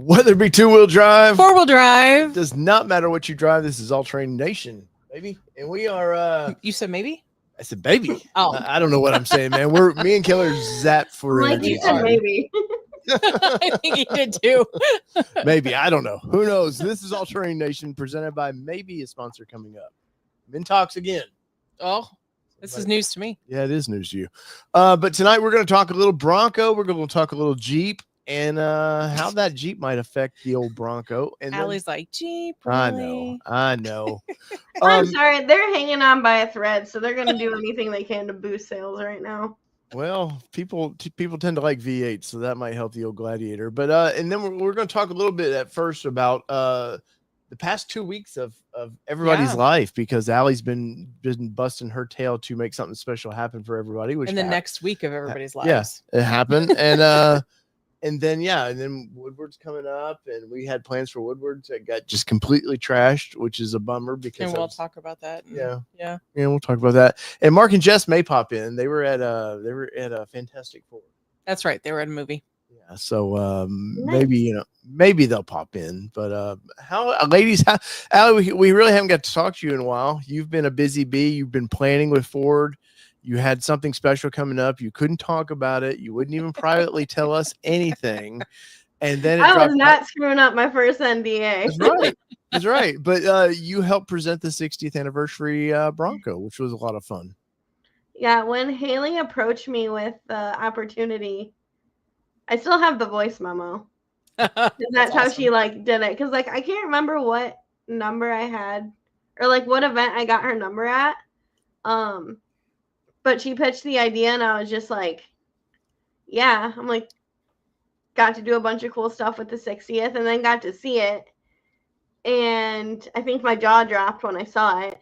Whether it be two-wheel drive, four-wheel drive, does not matter what you drive. This is All Terrain Nation, baby. And we are you said maybe? I said baby. Oh. I don't know what I'm saying, man. Me and Killer zapped for Like energy. you said, maybe. I think he did too. Maybe. I don't know. Who knows? This is All Terrain Nation presented by maybe a sponsor coming up. Min Talks again. Oh, this is news to me. Yeah, it is news to you. But tonight we're going to talk a little Bronco. We're going to talk a little Jeep and how that Jeep might affect the old Bronco. And Allie's like, Jeep, really? I know. I'm sorry. They're hanging on by a thread, so they're going to do anything they can to boost sales right now. Well, people tend to like V8, so that might help the old Gladiator. But and then we're going to talk a little bit at first about the past 2 weeks of everybody's life, because Allie's been busting her tail to make something special happen for everybody. Which in the next week of everybody's lives. Yes, it happened. And then Woodward's coming up, and we had plans for Woodward's that got just completely trashed, which is a bummer because we'll talk about that. Yeah, we'll talk about that. And Mark and Jess may pop in. They were at a Fantastic Four. That's right. They were at a movie. Yeah, so maybe they'll pop in. But ladies, Allie, we really haven't got to talk to you in a while. You've been a busy bee. You've been planning with Ford. You had something special coming up. You couldn't talk about it. You wouldn't even privately tell us anything. And then I was not screwing up my first NDA. That's right. That's right. But you helped present the 60th anniversary Bronco, which was a lot of fun. Yeah, when Haley approached me with the opportunity, I still have the voice memo. That's how awesome. She did it. Because I can't remember what number I had or what event I got her number at. But she pitched the idea, and I was just yeah. I'm got to do a bunch of cool stuff with the 60th, and then got to see it. And I think my jaw dropped when I saw it.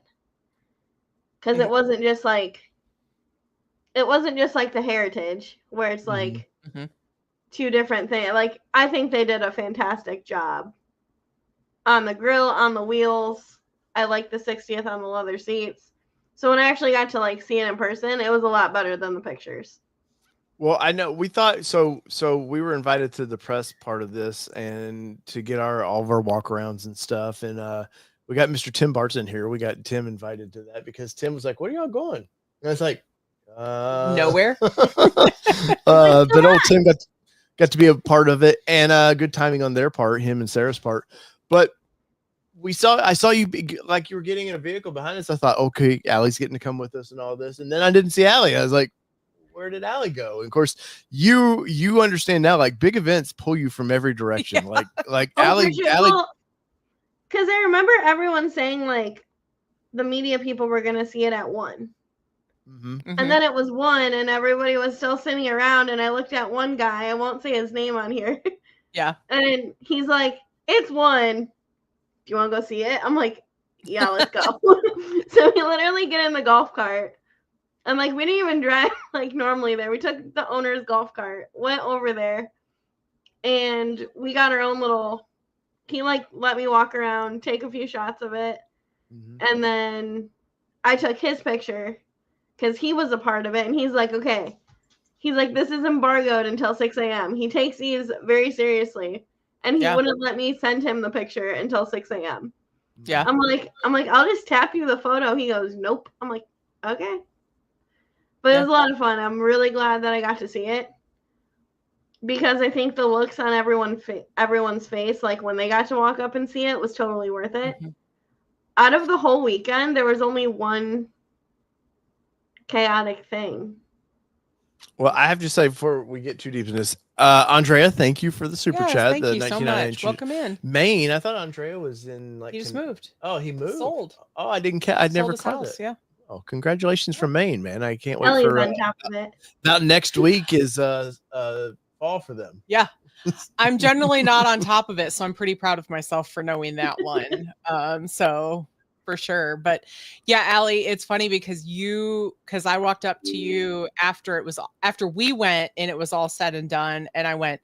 Because it wasn't just the Heritage, where it's two different things. I think they did a fantastic job. On the grill, on the wheels. I like the 60th on the leather seats. So when I actually got to see it in person, it was a lot better than the pictures. Well, I know we thought so we were invited to the press part of this and to get all of our walkarounds and stuff. And we got Mr. Tim Barton here. We got Tim invited to that because Tim was like, "Where are y'all going?" And I was like, nowhere. But old Tim got to be a part of it, and good timing on their part, him and Sarah's part. But I saw you you were getting in a vehicle behind us. I thought, okay, Allie's getting to come with us and all this. And then I didn't see Allie. I was like, where did Allie go? And of course, you understand now, big events pull you from every direction. Yeah. Allie. Because I remember everyone saying the media people were going to see it at 1. Mm-hmm. And then it was 1, and everybody was still sitting around. And I looked at one guy. I won't say his name on here. Yeah. And he's like, "It's 1. Do you want to go see it?" I'm like, "Yeah, let's go." So we literally get in the golf cart. And we didn't even drive normally there. We took the owner's golf cart, went over there, and we got our own little, he let me walk around, take a few shots of it. Mm-hmm. And then I took his picture because he was a part of it. And he's like, okay. He's like, this is embargoed until 6 a.m. He takes these very seriously. And he wouldn't let me send him the picture until 6 a.m. Yeah. I'm like, I'll just tap you the photo. He goes, nope. I'm like, okay. But it was a lot of fun. I'm really glad that I got to see it. Because I think the looks on everyone's face, when they got to walk up and see it, was totally worth it. Mm-hmm. Out of the whole weekend, there was only one chaotic thing. Well, I have to say, before we get too deep in this, Andrea, thank you for the super chat. Thank you so much. Welcome in. Maine. I thought Andrea was in he just moved. Oh, he moved. Sold. Oh, I didn't. I'd never caught it. Yeah. Oh, congratulations from Maine, man! I can't wait Ellie's for on top of it. Now next week is fall for them. Yeah, I'm generally not on top of it, so I'm pretty proud of myself for knowing that one. So for sure. But yeah, Allie, it's funny because I walked up to you after we went and it was all said and done, and I went,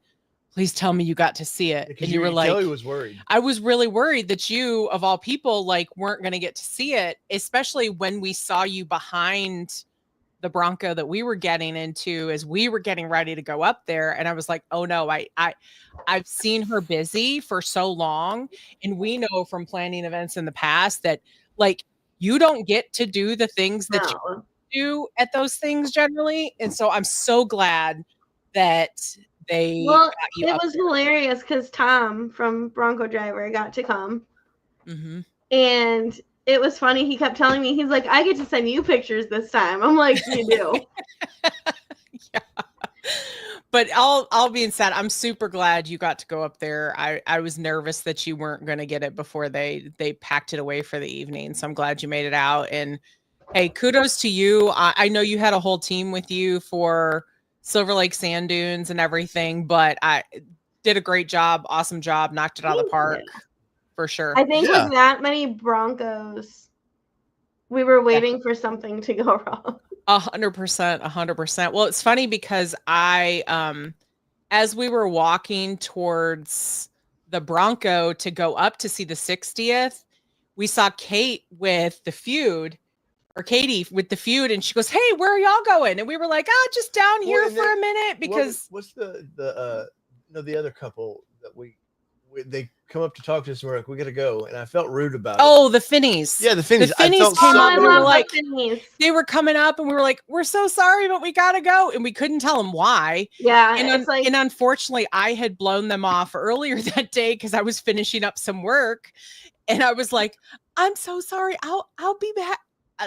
"Please tell me you got to see it." And you were like, Kelly was worried. I was really worried that you, of all people, weren't going to get to see it, especially when we saw you behind the Bronco that we were getting into as we were getting ready to go up there. And I was like, oh no, I've seen her busy for so long. And we know from planning events in the past that like you don't get to do the things that you do at those things generally. And so I'm so glad that they got you it up was there. hilarious because Tom from Bronco Driver got to come. Mm-hmm. And it was funny. He kept telling me, he's like, I get to send you pictures this time. I'm like, you do. Yeah. But all being said, I'm super glad you got to go up there. I was nervous that you weren't going to get it before they packed it away for the evening. So I'm glad you made it out. And hey, kudos to you. I know you had a whole team with you for Silver Lake Sand Dunes and everything, but I did a great job. Awesome job. Knocked it out of the park for sure. I think with that many Broncos, we were waiting for something to go wrong. 100%. Well, it's funny because as we were walking towards the Bronco to go up to see the 60th, we saw Katie with the feud, and she goes, "Hey, where are y'all going?" And we were like, just down here for a minute because what's the other couple that they come up to talk to us and we're like, we gotta go, and I felt rude about it. Oh, the Finneys. Yeah, the Finneys. The Finneys came up and we were like, Finneys. they were coming up and we were like, we're so sorry, but we gotta go. And we couldn't tell them why. Yeah. And unfortunately, I had blown them off earlier that day because I was finishing up some work. And I was like, I'm so sorry. I'll be back.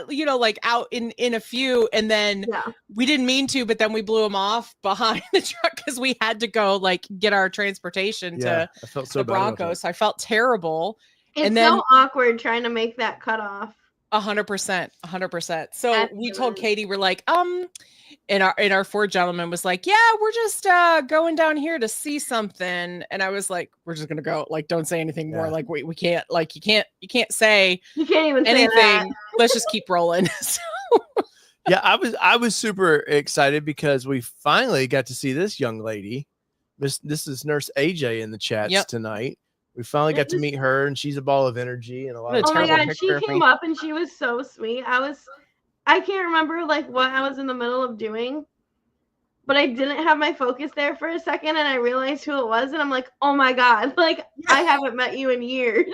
Like out in a few, and then we didn't mean to, but then we blew them off behind the truck because we had to go like get our transportation to I felt so the Broncos. I felt terrible. It's and then so awkward trying to make that cutoff. 100%. So Absolutely. we told Katie, we're like, and our Ford gentleman was like, yeah, we're just going down here to see something. And I was like, we're just gonna go. Like, don't say anything more. Like, we can't. Like, you can't say. You can't even anything. say that. Let's just keep rolling. Yeah, I was super excited because we finally got to see this young lady. This is Nurse AJ in the chats tonight. We finally got to meet her, and she's a ball of energy and a lot of. Oh my God, she came up and she was so sweet. I can't remember like what I was in the middle of doing, but I didn't have my focus there for a second, and I realized who it was, and I'm like, oh my God, like I haven't met you in years.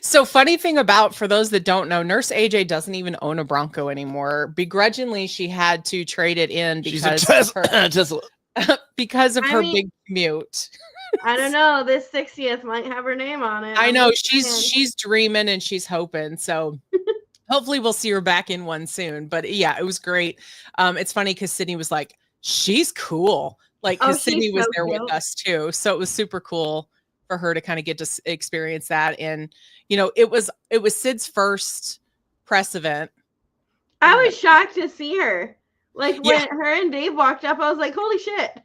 So funny thing for those that don't know, Nurse AJ doesn't even own a Bronco anymore. Begrudgingly, she had to trade it in because of her big commute. I don't know. This 60th might have her name on it. I know she's dreaming and she's hoping. So hopefully we'll see her back in one soon. But yeah, it was great. It's funny because Sydney was like, she's cool. Like, because Sydney was there with us too. So it was super cool for her to kind of get to experience that. And, it was Sid's first press event. I was shocked to see her. Like when her and Dave walked up, I was like, holy shit.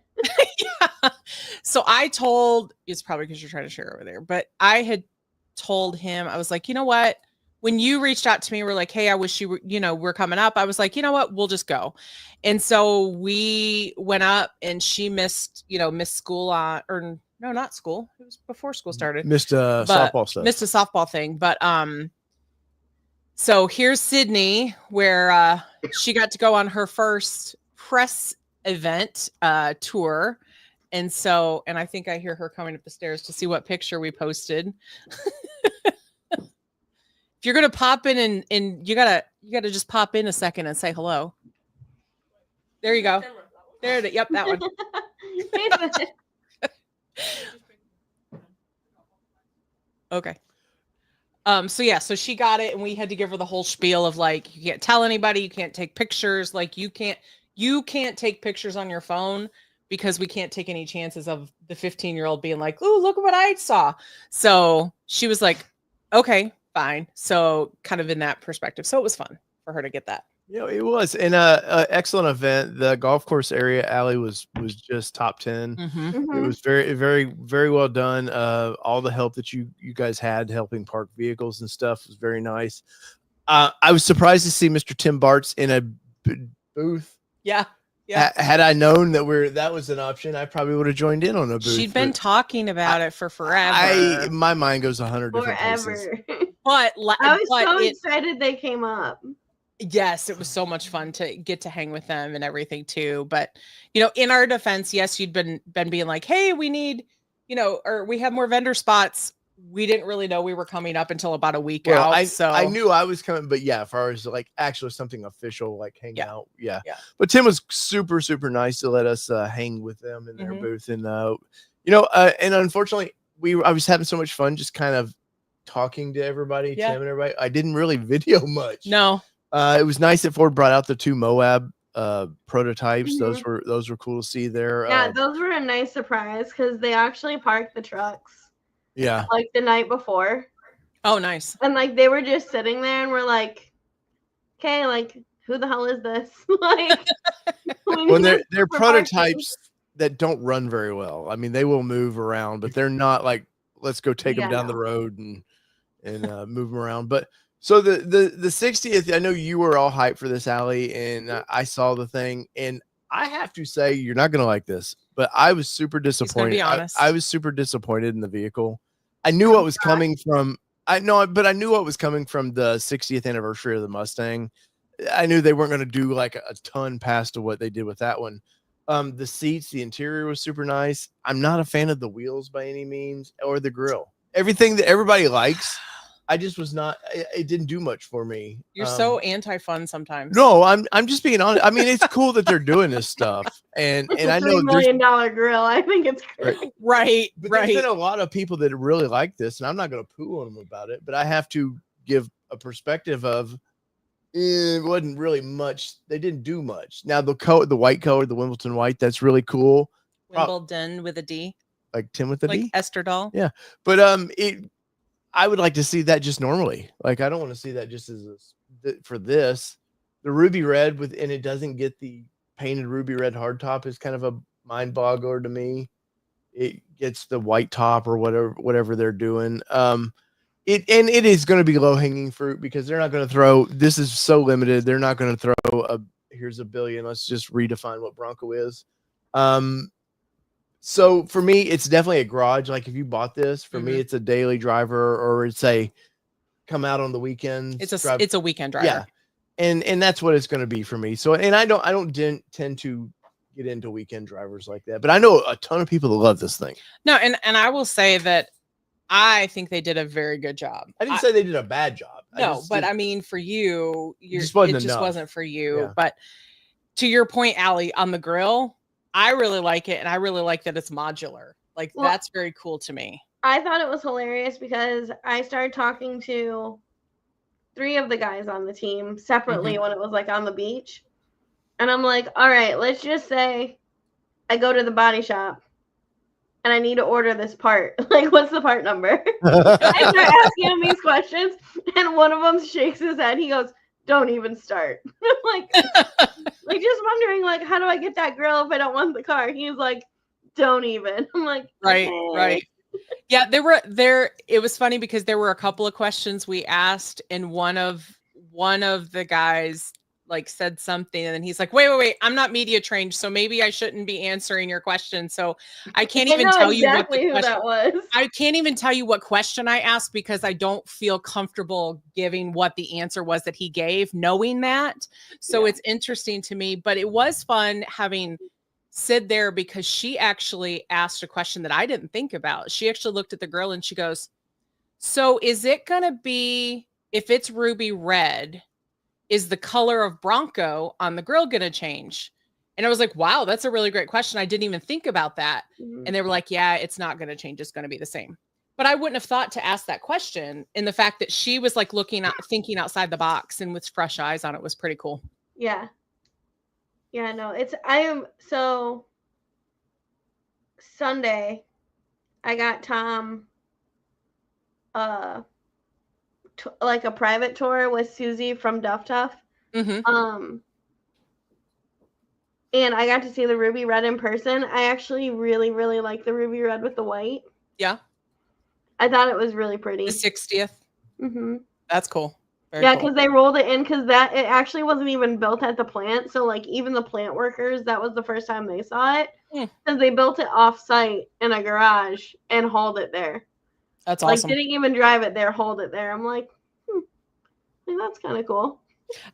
Yeah. So it's probably because you're trying to share over there, but I had told him, I was like, you know what? When you reached out to me, we're like, hey, I wish you were, we're coming up. I was like, you know what? We'll just go. And so we went up and she missed school no, not school. It was before school started. Missed a softball stuff. Missed a softball thing. But so here's Sydney where she got to go on her first press event tour. And I think I hear her coming up the stairs to see what picture we posted. If you're gonna pop in and you gotta just pop in a second and say hello. There you go. There it is. Yep, that one. Okay. So she got it and we had to give her the whole spiel of like, you can't tell anybody, you can't take pictures, like you can't take pictures on your phone because we can't take any chances of the 15-year-old being like, "Ooh, look at what I saw." So she was like, okay, fine. So kind of in that perspective. So it was fun for her to get that. It was an excellent event. The golf course area, Allie, was just top 10. Mm-hmm. It was very, very, very well done. All the help that you guys had helping park vehicles and stuff was very nice. I was surprised to see Mr. Tim Bartz in a booth. Yeah. Had I known that was an option, I probably would have joined in on a booth. She'd been talking about it for forever. My mind goes 100 different places. But I was so excited they came up. Yes, it was so much fun to get to hang with them and everything too. But in our defense, yes, you'd been being like, hey, we need, or we have more vendor spots. We didn't really know we were coming up until about a week out. I knew I was coming, but yeah, as far as like actually something official, like hang out. Yeah. But Tim was super, super nice to let us hang with them in their booth. And, and unfortunately I was having so much fun just kind of talking to everybody, Tim and everybody. I didn't really video much. No. It was nice that Ford brought out the 2 Moab prototypes. Those were cool to see there. Yeah, those were a nice surprise because they actually parked the trucks. Yeah. Like the night before. Oh, nice. And like they were just sitting there and we're like, okay, like who the hell is this? Like when they're prototypes that don't run very well. I mean, they will move around, but they're not like, let's go take them down the road and move them around. But so the 60th, I know you were all hyped for this, Allie, and I saw the thing, and I have to say, you're not going to like this, but I was super disappointed. Be honest. I was super disappointed in the vehicle. I knew what was coming from. I knew what was coming from the 60th anniversary of the Mustang. I knew they weren't going to do like a ton past to what they did with that one. The seats, the interior was super nice. I'm not a fan of the wheels by any means or the grill. Everything that everybody likes, I just was not. It didn't do much for me. You're so anti-fun sometimes. No, I'm just being honest. I mean, it's cool that they're doing this stuff, and I know $3 million grill. I think it's great. Right. But there's been a lot of people that really like this, and I'm not going to poo on them about it. But I have to give a perspective of it wasn't really much. They didn't do much. Now the white color, the Wimbledon white, that's really cool. Wimbledon with a D, like Tim with the D, Esther doll. Yeah, but I would like to see that just normally. Like, I don't want to see that just for this. The ruby red and it doesn't get the painted ruby red hardtop is kind of a mind boggler to me. It gets the white top or whatever they're doing. It is going to be low hanging fruit because they're not going to throw. This is so limited. They're not going to throw here's $1 billion. Let's just redefine what Bronco is. So for me, it's definitely a garage. Like if you bought this, for me, it's a daily driver, or it's a come out on the weekends. It's a weekend driver. Yeah. And that's what it's going to be for me. So, and I don't tend to get into weekend drivers like that, but I know a ton of people that love this thing. No. And I will say that I think they did a very good job. I didn't say they did a bad job. I mean, for you, it just wasn't for you. Yeah. But to your point, Allie, on the grill, I really like it, and I really like that it's modular. Like, that's very cool to me. I thought it was hilarious because I started talking to 3 of the guys on the team separately when it was like on the beach. And I'm like, all right, let's just say I go to the body shop and I need to order this part. Like, what's the part number? I start asking him these questions, and one of them shakes his head. He goes, don't even start. like just wondering, like, how do I get that grill if I don't want the car? He's like, don't even. I'm like, right, okay. right. Yeah, it was funny because there were a couple of questions we asked, and one of the guys like said something, and then he's like, wait, I'm not media trained, so maybe I shouldn't be answering your question. So I can't even tell you what the question that was. I can't even tell you what question I asked because I don't feel comfortable giving what the answer was that he gave, knowing that. So it's interesting to me, but it was fun having Sid there because she actually asked a question that I didn't think about. She actually looked at the girl and she goes, so is it going to be, if it's ruby red, is the color of Bronco on the grill going to change? And I was like, wow, that's a really great question. I didn't even think about that. And they were like, yeah, it's not going to change. It's going to be the same. But I wouldn't have thought to ask that question. And the fact that she was like thinking outside the box and with fresh eyes on it was pretty cool. Yeah. Yeah, no, so Sunday, I got Tom like a private tour with Susie from Duff Tuff. And I got to see the ruby red in person. I actually really, really like the ruby red with the white. Yeah. I thought it was really pretty. The 60th. That's cool. Very cool. Because they rolled it in because it actually wasn't even built at the plant. So like even the plant workers, that was the first time they saw it. Because they built it off site in a garage and hauled it there. That's awesome. Like didn't even drive it there, hauled it there. I'm like, that's kind of cool.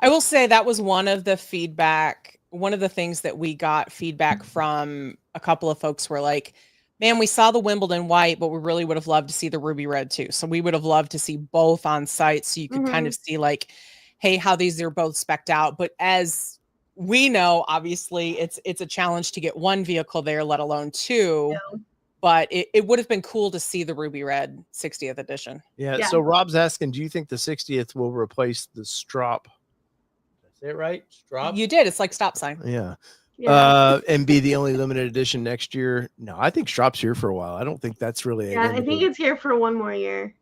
I will say that was one of the things that we got feedback from a couple of folks were like, man, we saw the Wimbledon white, but we really would have loved to see the ruby red too. So we would have loved to see both on site so you could kind of see like, hey, how these are both specced out. But as we know, obviously it's a challenge to get one vehicle there, let alone two. Yeah. But it would have been cool to see the ruby red 60th edition. Yeah. So Rob's asking, do you think the 60th will replace the strop? Did I say it right? Strop? You did. It's like stop sign. Yeah. And be the only limited edition next year? No, I think strop's here for a while. I don't think that's really. Yeah, I think it's here for one more year.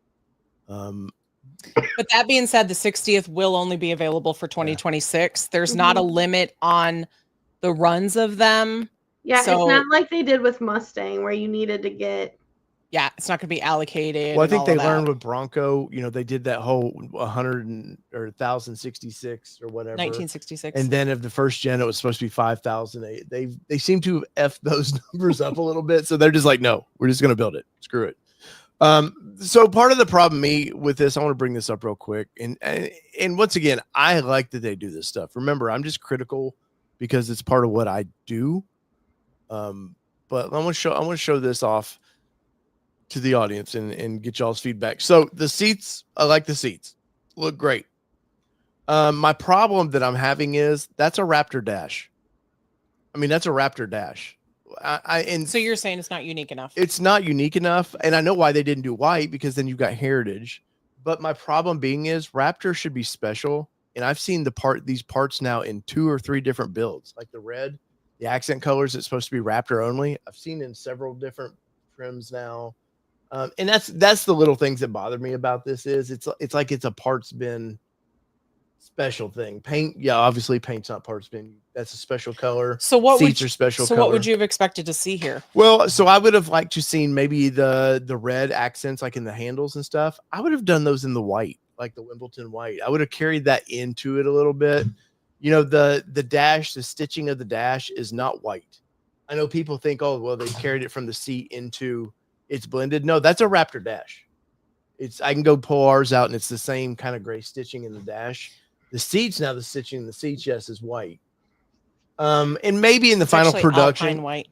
But that being said, the 60th will only be available for 2026. There's not a limit on the runs of them. Yeah, so, it's not like they did with Mustang where you needed to get. Yeah, it's not going to be allocated. Well, I think they learned with Bronco. You know, they did that whole 1,066 or whatever. 1966. And then of the first gen, it was supposed to be 5,000. They seem to have effed those numbers up a little bit. So they're just like, no, we're just going to build it. Screw it. So part of the problem with this, I want to bring this up real quick. And once again, I like that they do this stuff. Remember, I'm just critical because it's part of what I do. But I want to show this off to the audience and get y'all's feedback. So the seats, I like the seats. Look great. My problem that I'm having is that's a Raptor dash. I mean, that's a Raptor dash. And so you're saying it's not unique enough? It's not unique enough. And I know why they didn't do white, because then you've got heritage. But my problem being is Raptor should be special. And I've seen these parts now in 2 or 3 different builds, like the red, the accent colors. It's supposed to be Raptor only. I've seen in several different trims now. And that's the little things that bother me about this is it's like it's a parts bin special thing. Paint, yeah, obviously paint's not parts bin. That's a special color. So what seats are special color. What would you have expected to see here? Well, so I would have liked to seen maybe the red accents like in the handles and stuff. I would have done those in the white, like the Wimbledon white. I would have carried that into it a little bit. You know, the dash, the stitching of the dash is not white. I know people think, oh, well, they carried it from the seat into it's blended. No, that's a Raptor dash. I can go pull ours out and it's the same kind of gray stitching in the dash. The seats now, the stitching in the seats, yes, is white. And maybe in the final production, Alpine white.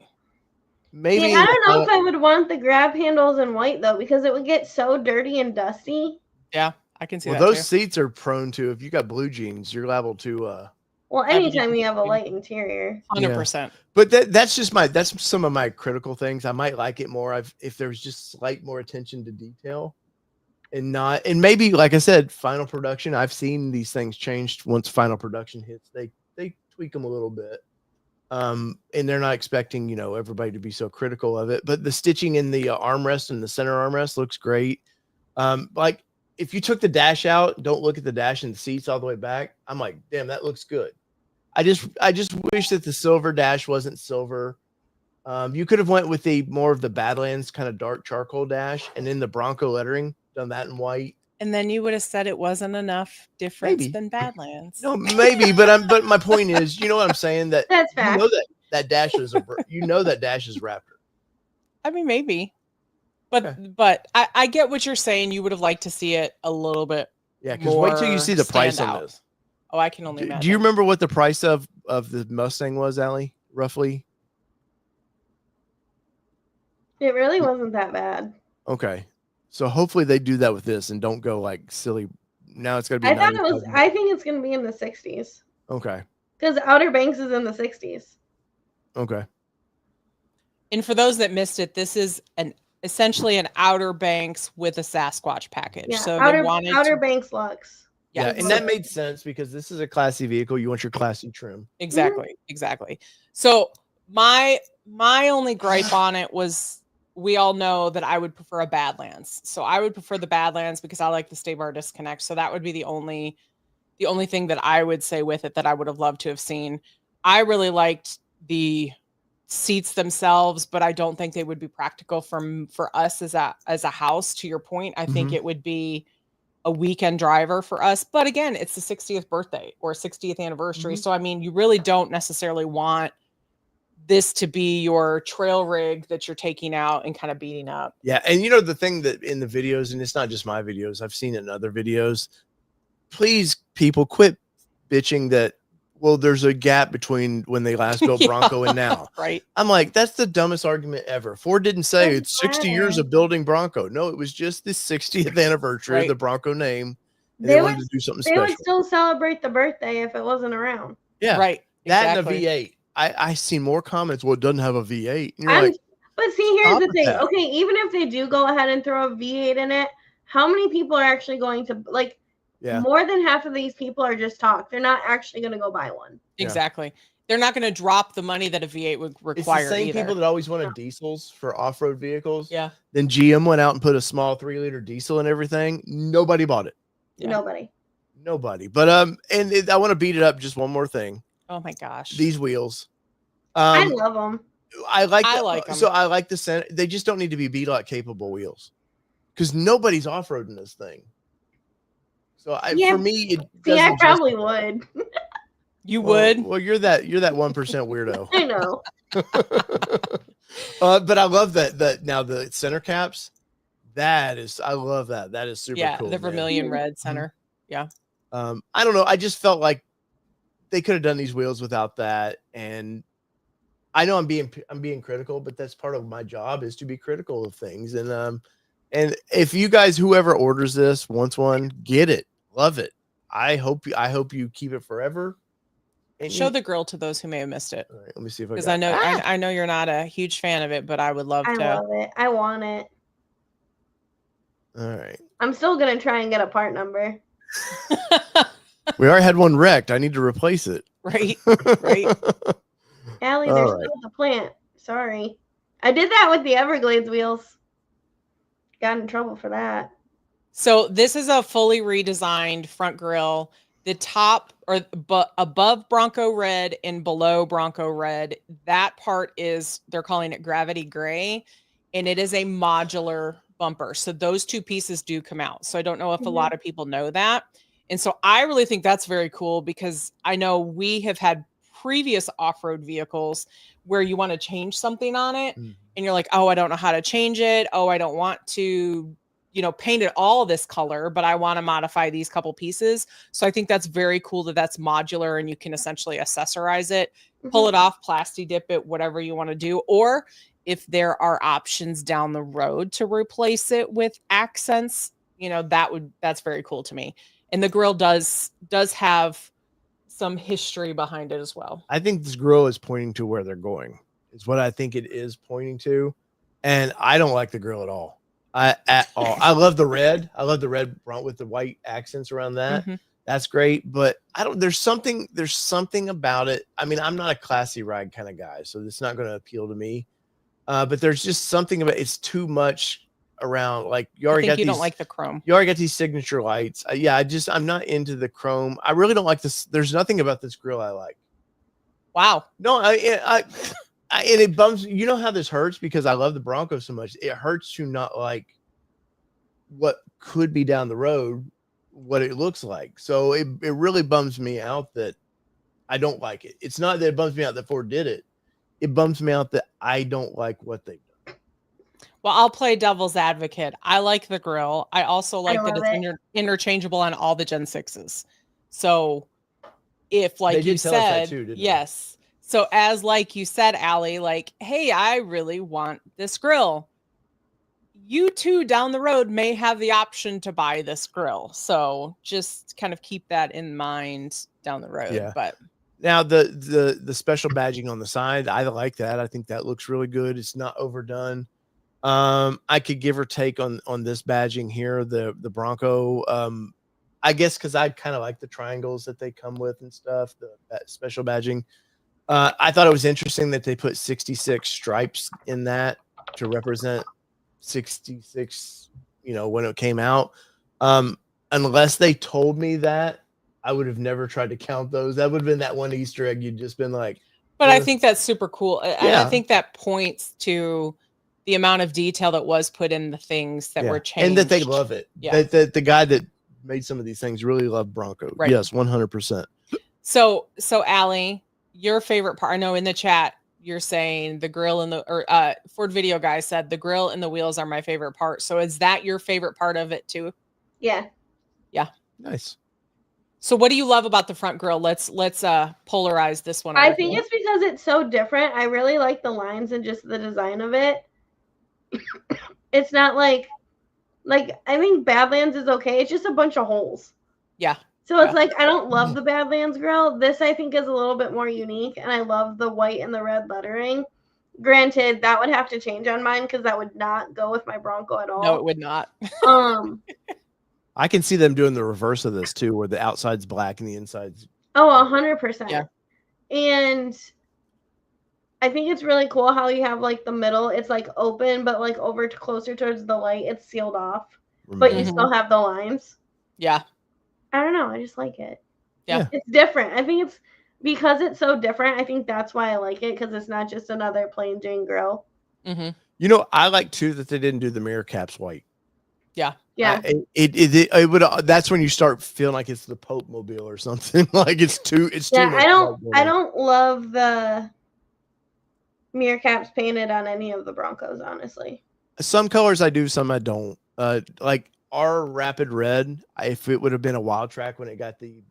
Maybe I don't know if I would want the grab handles in white though, because it would get so dirty and dusty. Yeah, I can see that. Well, those seats are prone to, if you got blue jeans, you're liable to. Well, anytime you have a light interior, 100%. Yeah. But that's some of my critical things. I might like it more if there's just slight more attention to detail, and maybe, like I said, final production. I've seen these things changed once final production hits. They tweak them a little bit, and they're not expecting everybody to be so critical of it. But the stitching in the armrest and the center armrest looks great. Like if you took the dash out, don't look at the dash and the seats all the way back. I'm like, damn, that looks good. I just wish that the silver dash wasn't silver. You could have went with more of the Badlands kind of dark charcoal dash, and then the Bronco lettering, done that in white. And then you would have said it wasn't enough difference than Badlands. No, maybe, but my point is, you know what I'm saying? That's fact. That dash is that dash is Raptor. I mean, maybe, but I get what you're saying. You would have liked to see it a little bit. Yeah, because wait till you see the price on this. Oh, I can only imagine. Do you remember what the price of the Mustang was, Allie, roughly? It really wasn't that bad. Okay. So hopefully they do that with this and don't go like silly. Now it's going to be. I think it's going to be in the 60s. Okay. Because Outer Banks is in the 60s. Okay. And for those that missed it, this is essentially an Outer Banks with a Sasquatch package. Yeah, so Outer Banks Lux. Yeah, and that made sense because this is a classy vehicle. You want your classy trim. Exactly. So my only gripe on it was, we all know that I would prefer a Badlands. So I would prefer the Badlands because I like the stay bar disconnect. So that would be the only thing that I would say with it that I would have loved to have seen. I really liked the seats themselves, but I don't think they would be practical for us as a house. To your point, I think it would be a weekend driver for us. But again, it's the 60th birthday or 60th anniversary. So, I mean, you really don't necessarily want this to be your trail rig that you're taking out and kind of beating up. Yeah. And the thing that in the videos, and it's not just my videos, I've seen it in other videos, please people quit bitching that, well, there's a gap between when they last built Bronco and now. Right. I'm like, that's the dumbest argument ever. Ford didn't say Doesn't it's 60 matter. years of building Bronco. No, it was just the 60th anniversary of the Bronco name. And they wanted to do something They special. would still celebrate the birthday if it wasn't around. Yeah. Right. That Exactly. and a V8. I seen more comments. Well, it doesn't have a V8. And you're I'm like, But see, here's stop the with thing. that. Okay, even if they do go ahead and throw a V8 in it, how many people are actually going to like? Yeah. More than half of these people are just talk. They're not actually going to go buy one. Exactly. They're not going to drop the money that a V8 would require. It's the same either. people that always wanted diesels for off-road vehicles. Yeah. Then GM went out and put a small 3-liter diesel and everything. Nobody bought it. Yeah. Nobody. But I want to beat it up just one more thing. Oh my gosh. These wheels. I love them. I like them. So I like the center. They just don't need to be B-Lot capable wheels, because nobody's off-roading this thing. So for me, I probably would. You would? Well, you're that 1% weirdo. I know. But I love that now the center caps. I love that. That is super cool. The vermilion red center. Yeah. I don't know. I just felt like they could have done these wheels without that. And I know I'm being critical, but that's part of my job, is to be critical of things. And if you guys, whoever orders this, wants one, get it. Love it. I hope you keep it forever. And show the grill to those who may have missed it. All right, let me see if because I know you're not a huge fan of it, but I would love to. I love it. I want it. All right. I'm still gonna try and get a part number. We already had one wrecked. I need to replace it. Right. Allie, there's still the plant. Sorry. I did that with the Everglades wheels. Got in trouble for that. So this is a fully redesigned front grille. The top or above Bronco red and below Bronco red, that part they're calling it gravity gray, and it is a modular bumper. So those two pieces do come out. So I don't know if a lot of people know that. And so I really think that's very cool, because I know we have had previous off-road vehicles where you want to change something on it and you're like, oh, I don't know how to change it. Oh, I don't want to, paint it all this color, but I want to modify these couple pieces. So I think that's very cool that that's modular and you can essentially accessorize it, pull it off, plasti dip it, whatever you want to do. Or if there are options down the road to replace it with accents, that's very cool to me. And the grill does have some history behind it as well. I think this grill is pointing to where they're going. Is what I think it is pointing to. And I don't like the grill at all. At all. I love the red. I love the red front with the white accents around that. That's great. But there's something about it. I mean, I'm not a classy ride kind of guy, so it's not going to appeal to me. But there's just something about it's too much around. Like you don't like the chrome. You already got these signature lights. I'm not into the chrome. I really don't like this. There's nothing about this grill I like. Wow. No, and it bums. You know how this hurts, because I love the Bronco so much. It hurts to not like what could be down the road, what it looks like. So it really bums me out that I don't like it. It's not that it bums me out that Ford did it. It bums me out that I don't like what they've done. Well, I'll play devil's advocate. I like the grill. I also like that it's interchangeable on all the Gen 6s. So if, like you said, yes. So as like you said, Allie, like, hey, I really want this grill. You too down the road may have the option to buy this grill. So just kind of keep that in mind down the road. Yeah. But now the special badging on the side, I like that. I think that looks really good. It's not overdone. I could give or take on this badging here, the Bronco. I guess because I kind of like the triangles that they come with and stuff, that special badging. I thought it was interesting that they put 66 stripes in that to represent 66, when it came out. Unless they told me that, I would have never tried to count those. That would have been that one Easter egg. You'd just been like, but I think that's super cool. And I think that points to the amount of detail that was put in the things that were changed. And that they love it. Yeah. That the guy that made some of these things really loved Bronco. Right. Yes, 100%. So Allie, your favorite part, I know in the chat, you're saying the grill and Ford Video Guy said the grill and the wheels are my favorite part. So is that your favorite part of it too? Yeah. Nice. So what do you love about the front grille? Let's polarize this one. I think it's because it's so different. I really like the lines and just the design of it. It's not like I think Badlands is okay. It's just a bunch of holes. Yeah. So it's like I don't love the Badlands grill. This I think is a little bit more unique, and I love the white and the red lettering. Granted, that would have to change on mine because that would not go with my Bronco at all. No, it would not. I can see them doing the reverse of this too, where the outside's black and the inside's 100%. Yeah. And I think it's really cool how you have like the middle, it's like open, but like over to closer towards the light, it's sealed off. But you still have the lines. Yeah. I don't know. I just like it. Yeah. It's different. I think it's because it's so different. I think that's why I like it, because it's not just another plain Jane grill. Mm-hmm. You know, I like too that they didn't do the mirror caps white. Yeah. Yeah. It would. That's when you start feeling like it's the Pope Mobile or something. Like it's too. Yeah. I don't love the mirror caps painted on any of the Broncos, honestly. Some colors I do, some I don't. Like our Rapid Red, if it would have been a Wild Track when it got the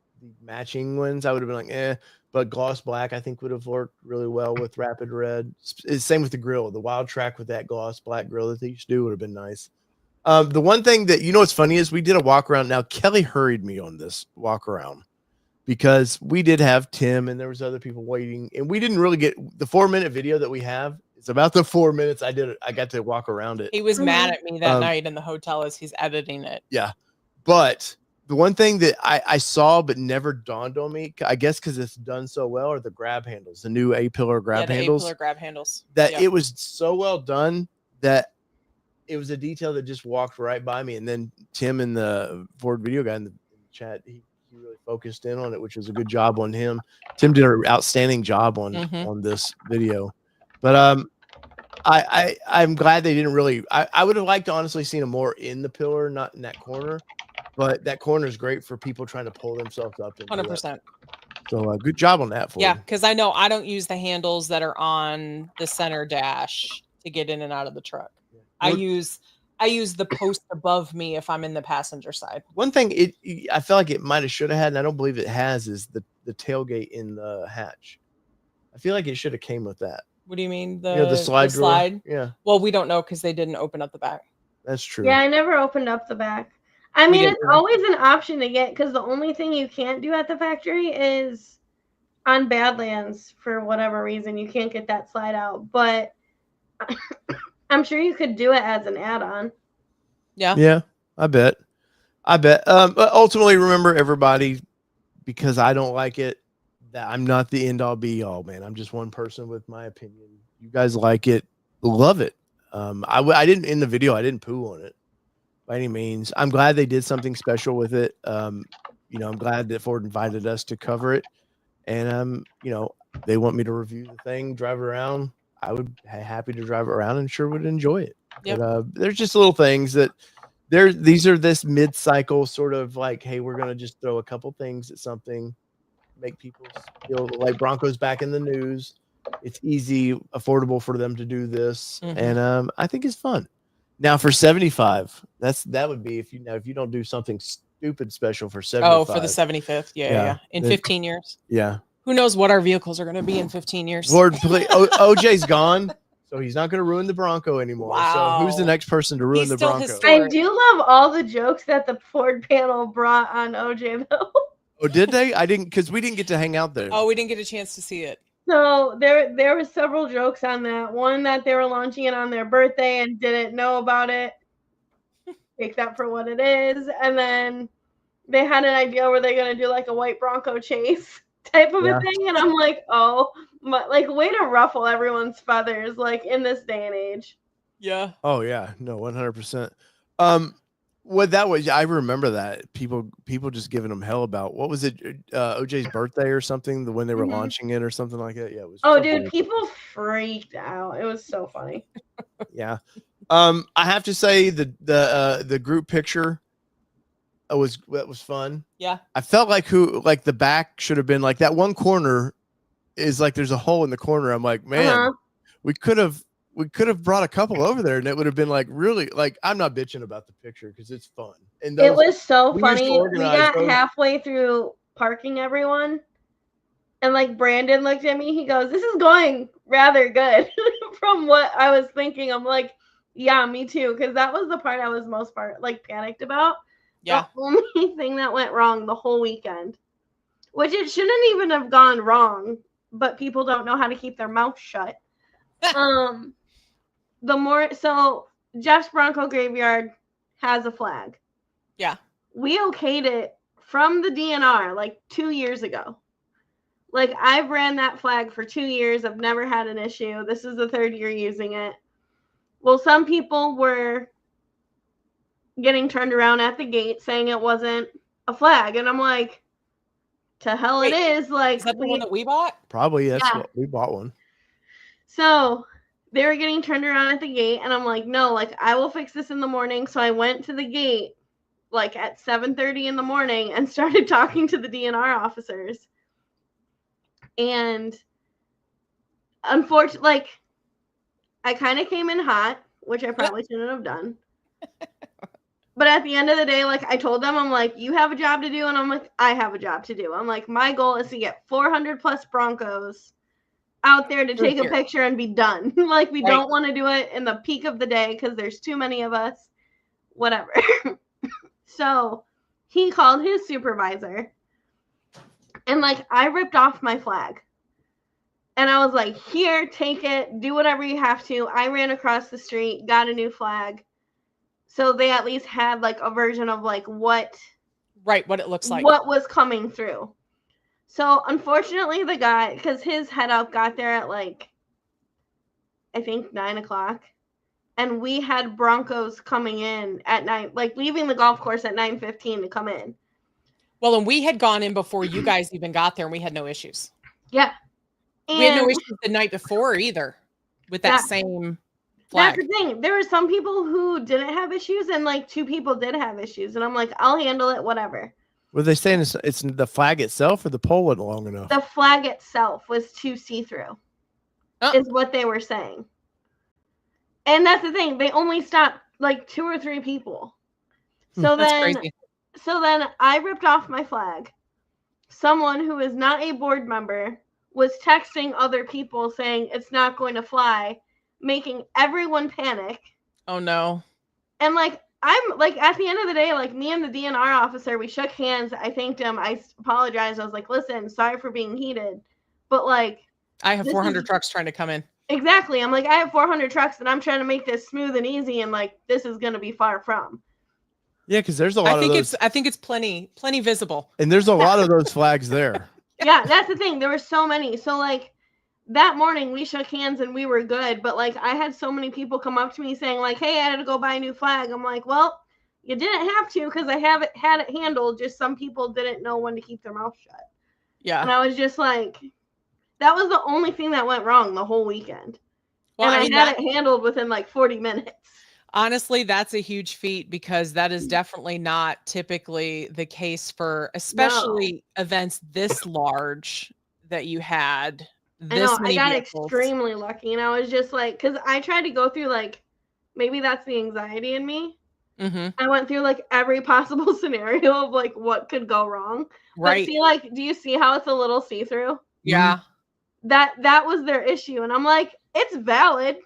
matching ones, I would have been like, eh. But gloss black, I think, would have worked really well with Rapid Red. Same with the grill. The Wild Track with that gloss black grill that they used to do would have been nice. The one thing that, you know, what's funny is we did a walk around. Now, Kelly hurried me on this walk around because we did have Tim and there was other people waiting, and we didn't really get the 4-minute video that we have. It's about the 4 minutes I got to walk around it. He was mad at me that night in the hotel as he's editing it. Yeah. But the one thing that I saw but never dawned on me, I guess because it's done so well, are the grab handles, the new A-pillar grab handles. A-pillar grab handles. That it was so well done that it was a detail that just walked right by me. And then Tim and the Ford video guy in the chat, he really focused in on it, which was a good job on him. Tim did an outstanding job on this video. But I'm glad they didn't really. I would have liked to honestly seen him more in the pillar, not in that corner. But that corner is great for people trying to pull themselves up. 100%. So good job on that. Yeah, because I know I don't use the handles that are on the center dash to get in and out of the truck. Yeah. I use the post above me if I'm in the passenger side. One thing I feel like it might have should have had, and I don't believe it has, is the tailgate in the hatch. I feel like it should have came with that. What do you mean? The slide? Yeah. Well, we don't know because they didn't open up the back. That's true. Yeah, I never opened up the back. I mean, it's always an option to get, because the only thing you can't do at the factory is on Badlands, for whatever reason, you can't get that slide out. But I'm sure you could do it as an add-on. Yeah. Yeah, I bet. But ultimately, remember, everybody, because I don't like it, that I'm not the end-all be-all, man. I'm just one person with my opinion. You guys like it, love it. I didn't, in the video, I didn't poo on it by any means. I'm glad they did something special with it. I'm glad that Ford invited us to cover it, and they want me to review the thing, drive it around. I would be happy to drive it around and sure would enjoy it. Yep. But there's just little things that these are this mid-cycle sort of like, hey, we're gonna just throw a couple things at something, make people feel like Broncos back in the news. It's easy, affordable for them to do this, and I think it's fun. Now for 75, that would be if you don't do something stupid special for 75. Oh, for the 75th, yeah. In 15 years. Yeah. Who knows what our vehicles are going to be in 15 years? Lord, OJ's gone, so he's not going to ruin the Bronco anymore. Wow. So who's the next person to ruin the Bronco? Historic. I do love all the jokes that the Ford panel brought on OJ, though. Oh, did they? I didn't, because we didn't get to hang out there. Oh, we didn't get a chance to see it. So there was several jokes on that. One that they were launching it on their birthday and didn't know about it, except for what it is. And then they had an idea where they're going to do like a white Bronco chase type of a thing. And I'm like, oh, like way to ruffle everyone's feathers, like in this day and age. Yeah. Oh yeah. No, 100%. What that was, I remember that people just giving them hell about, what was it? OJ's birthday or something, the when they were launching it or something like that. Yeah. It was. Oh, dude, people freaked out. It was so funny. Yeah. I have to say the group picture was fun. Yeah. I felt like the back should have been like that one corner is like, there's a hole in the corner. I'm like, man, we could have brought a couple over there and it would have been like, really, like, I'm not bitching about the picture because it's fun. And it was so funny. We got halfway through parking everyone. And like Brandon looked at me, he goes, "This is going rather good." From what I was thinking, I'm like, yeah, me too, because that was the part I was most panicked about. Yeah. The only thing that went wrong the whole weekend, which it shouldn't even have gone wrong, but people don't know how to keep their mouth shut. So Jeff's Bronco Graveyard has a flag. Yeah. We okayed it from the DNR like 2 years ago. Like, I've ran that flag for 2 years. I've never had an issue. This is the 3rd year using it. Well, some people were getting turned around at the gate saying it wasn't a flag. And I'm like, to hell it is. Like, is that the one that we bought? Probably. That's what we bought one. So they were getting turned around at the gate. And I'm like, no, like, I will fix this in the morning. So I went to the gate like at 7:30 in the morning and started talking to the DNR officers. And unfortunately, like, I kind of came in hot, which I probably shouldn't have done. But at the end of the day, like, I told them, I'm like, you have a job to do. And I'm like, I have a job to do. I'm like, my goal is to get 400 plus Broncos out there to take a picture and be done. Like, we don't want to do it in the peak of the day because there's too many of us. Whatever. So he called his supervisor. And, like, I ripped off my flag. And I was like, here, take it. Do whatever you have to. I ran across the street, got a new flag. So they at least had, like, a version of, like, what it looks like. What was coming through. So, unfortunately, the guy, because his head up got there at, like, I think 9 o'clock. And we had Broncos coming in at 9, like, leaving the golf course at 9:15 to come in. Well, and we had gone in before you guys even got there, and we had no issues. Yeah. And we had no issues the night before either with that same flag. That's the thing. There were some people who didn't have issues, and like 2 people did have issues. And I'm like, I'll handle it, whatever. Were they saying it's the flag itself or the pole wasn't long enough? The flag itself was too see-through, is what they were saying. And that's the thing. They only stopped like 2 or 3 people. So then I ripped off my flag. Someone who is not a board member was texting other people saying it's not going to fly, making everyone panic. Oh, no. And, like, I'm, like, at the end of the day, like, me and the DNR officer, we shook hands. I thanked him. I apologized. I was like, listen, sorry for being heated. But, like, I have 400 trucks trying to come in. Exactly. I'm like, I have 400 trucks, and I'm trying to make this smooth and easy, and, like, this is going to be far from. Yeah, because there's a lot of those. I think it's plenty visible. And there's a lot of those flags there. Yeah, that's the thing. There were so many. So, like, that morning we shook hands and we were good. But, like, I had so many people come up to me saying, like, hey, I had to go buy a new flag. I'm like, well, you didn't have to because I had it handled. Just some people didn't know when to keep their mouth shut. Yeah. And I was just like, that was the only thing that went wrong the whole weekend. Well, and I had it handled within, like, 40 minutes. Honestly, that's a huge feat because that is definitely not typically the case for especially events this large that you had. I got extremely lucky, and I was just like, because I tried to go through, like, maybe that's the anxiety in me. Mm-hmm. I went through, like, every possible scenario of, like, what could go wrong. Right. But see, like, do you see how it's a little see-through? Yeah. That was their issue, and I'm like, it's valid.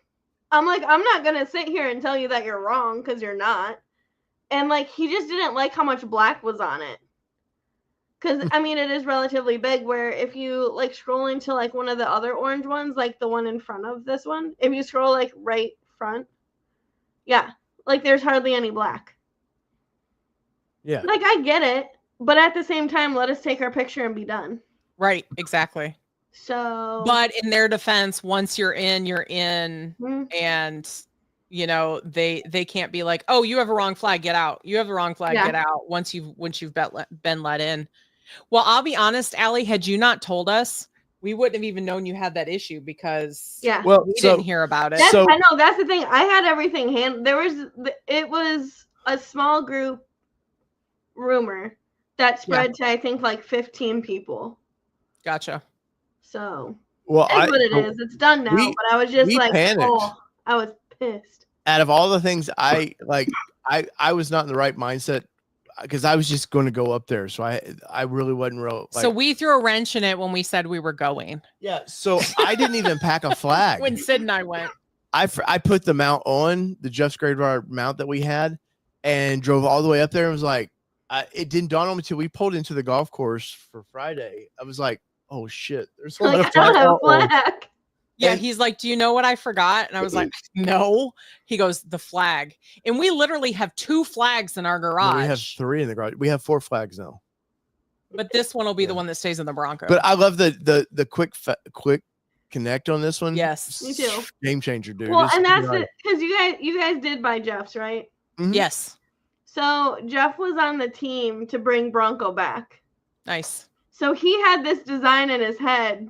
I'm like, I'm not going to sit here and tell you that you're wrong because you're not. And, like, he just didn't like how much black was on it. Because, I mean, it is relatively big where if you, like, scroll into, like, one of the other orange ones, like the one in front of this one, if you scroll, like, right front, yeah, like, there's hardly any black. Yeah. Like, I get it. But at the same time, let us take our picture and be done. Right. Exactly. So, but in their defense, once you're in, mm-hmm. and you know, they can't be like, oh, you have a wrong flag, get out. You have the wrong flag, get out. Once you've been let in. Well, I'll be honest, Allie, had you not told us, we wouldn't have even known you had that issue because we didn't hear about it. I know that's the thing. I had everything handled. It was a small group rumor that spread to, I think, like 15 people. Gotcha. So, well, that's what it is. It's done now. But I was just like, panicked. I was pissed. Out of all the things I was not in the right mindset. because I was just going to go up there, so I really wasn't real. So we threw a wrench in it when we said we were going. Yeah, so I didn't even pack a flag When Sid and I went. I put the mount on the Jeff's Grade Bar mount that we had, and drove all the way up there and was like, it didn't dawn on me until we pulled into the golf course for Friday. I was like, oh shit, there's Like, I don't have a flag. Yeah, And- he's like, do you know what I forgot? And I was like, no. He goes, the flag. And we literally have 2 flags in our garage. No, we have 3 in the garage. We have 4 flags now. But this one will be the one that stays in the Bronco. But I love the quick connect on this one. Yes. Me too. Game changer, dude. Well, It's and that's right. it, because you guys did buy Jeff's, right? Mhm. Yes. So Jeff was on the team to bring Bronco back. Nice. So he had this design in his head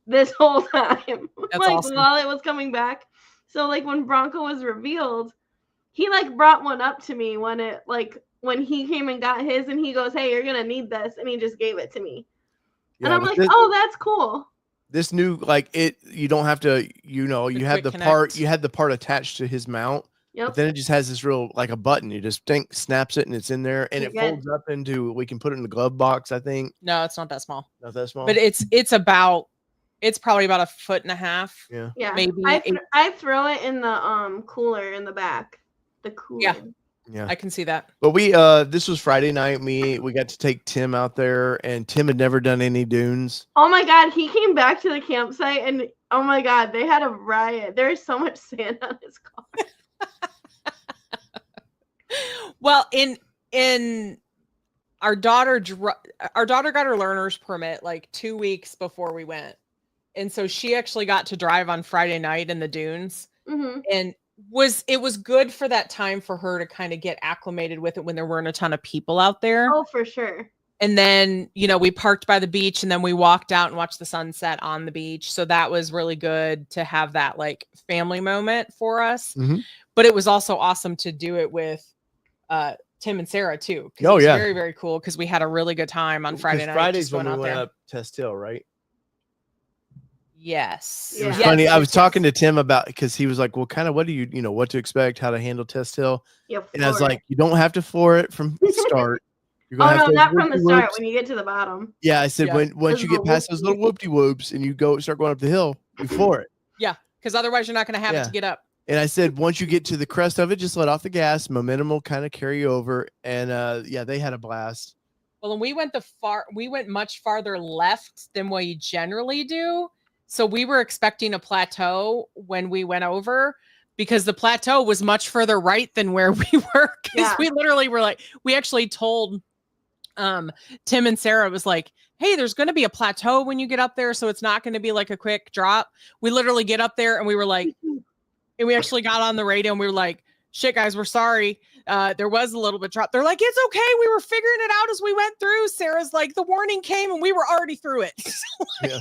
this whole time, That's like awesome. while it was coming back. So like when Bronco was revealed, he like brought one up to me when he came and got his, and he goes, "Hey, you're gonna need this," and he just gave it to me. Yeah, And I'm but like, "Oh, that's cool." this new you don't have to, you had quick the part, connect. you had the part attached to his mount. But Yep. then it just has this real like a button. You just snaps it and it's in there, and it You're good. folds up into. We can put it in the glove box. I think No, it's not that small. not that small. But it's probably about 1.5 feet. yeah, Yeah. Maybe I throw it in the cooler in the back. The cooler. Yeah. yeah. I can see that. But we this was Friday night. We got to take Tim out there, and Tim had never done any dunes. Oh my god, he came back to the campsite and oh my god, they had a riot. There's so much sand on his car. Well, in our daughter got her learner's permit like 2 weeks before we went. And so she actually got to drive on Friday night in the dunes, Mm-hmm. and it was good for that time for her to kind of get acclimated with it when there weren't a ton of people out there. Oh, for sure. And then, we parked by the beach, and then we walked out and watched the sunset on the beach. So that was really good to have that like family moment for us. Mhm. But it was also awesome to do it with Tim and Sarah too. 'Cause Oh, it was yeah. very, very cool because we had a really good time on Friday night. Fridays just when going we out went there. up Test Hill, right? Yes. It was Yeah. funny. I was yes. talking to Tim about, because he was like, well, kind of what do you what to expect, how to handle Test Hill. Yeah, And I was floor it. like, you don't have to floor it from the start. You're Oh gonna no, have not those from the whoop-de-whoops. start. When you get to the bottom. Yeah, I said Yeah. once Those you get little past those little whoopty whoops and you start going up the hill, you floor it. Yeah. Because otherwise you're not going to have it Yeah. to get up. And I said, once you get to the crest of it, just let off the gas. Momentum will kind of carry you over. And yeah, they had a blast. Well, and we went much farther left than we generally do. So we were expecting a plateau when we went over, because the plateau was much further right than where we were. Because Yeah. we literally were like, we actually told Tim and Sarah, was like, hey, there's going to be a plateau when you get up there. So it's not going to be like a quick drop. We literally get up there and we were like, and we actually got on the radio and we were like, shit, guys, we're sorry. There was a little bit drop. They're like, it's okay. We were figuring it out as we went through. Sarah's like, the warning came and we were already through it. So, like, Yeah.